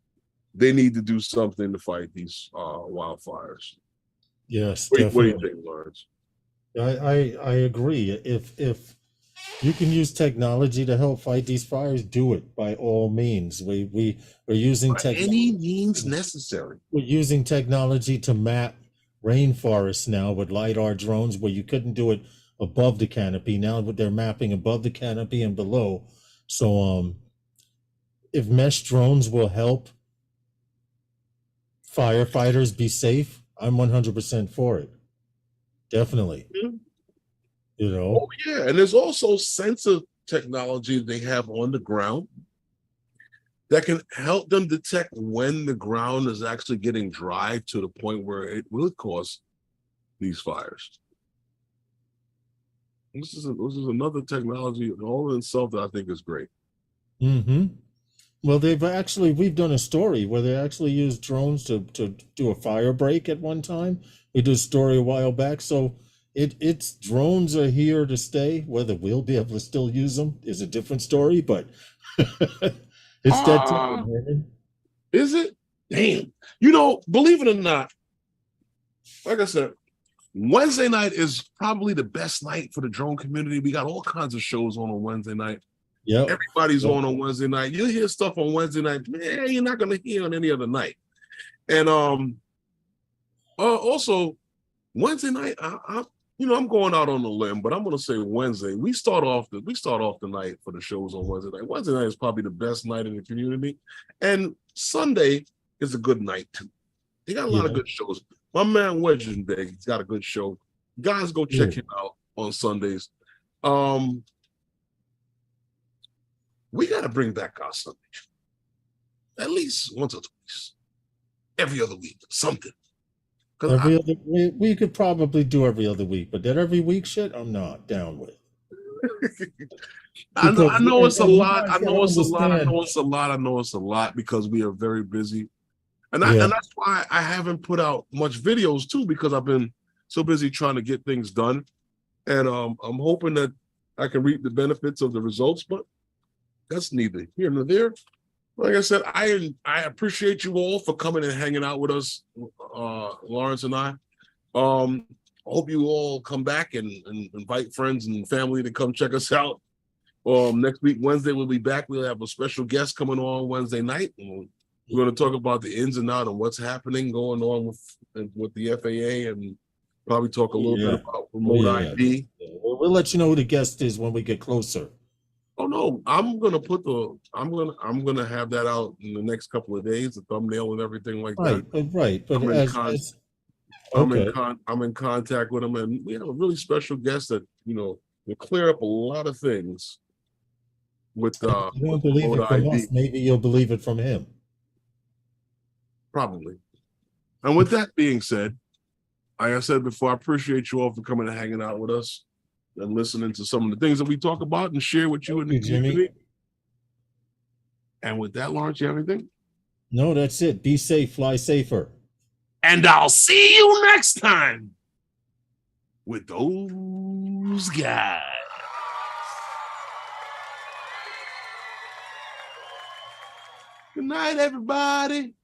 A: they need to do something to fight these wildfires.
B: Yes,
A: What do
B: definitely.
A: you think, Lawrence?
B: I agree. If you can use technology to help fight these fires, do it by all means. We're using
A: By any
B: technology.
A: means necessary.
B: We're using technology to map rainforests now with LiDAR drones where you couldn't do it above the canopy. Now they're mapping above the canopy and below. So if mesh drones will help firefighters be safe, I'm 100% for it. Definitely.
A: Yeah.
B: You
A: Oh
B: know?
A: yeah, and there's also sensor technology they have on the ground that can help them detect when the ground is actually getting dry to the point where it will cause these fires. This is another technology all in itself that I think is great.
B: Mm-hmm. Well, we've done a story where they actually used drones to do a fire break at one time. We did a story a while back. So it's drones are here to stay. Whether we'll be able to still use them is a different story, but it's that
A: Ah,
B: time, man.
A: is it? Damn. You know, believe it or not, like I said, Wednesday night is probably the best night for the drone community. We got all kinds of shows on Wednesday night.
B: Yep.
A: Everybody's
B: Yep.
A: on Wednesday night. You'll hear stuff on Wednesday night, man, you're not gonna hear on any other night. And also Wednesday night, I'm going out on a limb, but I'm gonna say Wednesday. We start off the night for the shows on Wednesday night. Wednesday night is probably the best night in the community, and Sunday is a good night too. They got a lot of
B: Yeah.
A: good shows. My man Legendary, he's got a good show. Guys, go check
B: Cool.
A: him out on Sundays. Um, we got to bring back our Sunday at least once or twice, every other week, something. Because
B: Every other we could probably do every other week, but that every week shit, I'm not down with.
A: I
B: Because
A: know it's a
B: and you
A: lot.
B: guys
A: I
B: gotta
A: know it's a lot. I
B: understand.
A: know it's a lot. I know it's a lot because we are very busy, and
B: Yeah.
A: that's why I haven't put out much videos too, because I've been so busy trying to get things done, and I'm hoping that I can reap the benefits of the results. But that's neither here nor there. Like I said, I appreciate you all for coming and hanging out with us, Lawrence and I. Um, I hope you all come back and invite friends and family to come check us out. Next week, Wednesday, we'll be back. We'll have a special guest coming on Wednesday night. And we're going to talk about the ins and outs of what's happening going on with the FAA, and probably talk a little bit
B: Yeah.
A: about
B: Oh
A: remote
B: yeah.
A: ID.
B: Yeah. We'll let you know who the guest is when we get closer.
A: Oh no, I'm gonna have that out in the next couple of days, the thumbnail and everything like that.
B: Right. But
A: I'm in con
B: as okay.
A: I'm in contact with them, and we have a really special guest that will clear up a lot of things
B: And if you
A: with
B: don't believe
A: remote
B: it from
A: ID,
B: us, maybe you'll believe it from him.
A: probably. And with that being said, like I said before, I appreciate you all for coming and hanging out with us and listening to some of the things that we talk about and share with you
B: Thank
A: in the
B: you, Jimmy.
A: community. And with that, Lawrence, you have anything?
B: No, that's it. Be safe, fly safer.
A: And I'll see you next time with those guys. Good night, everybody.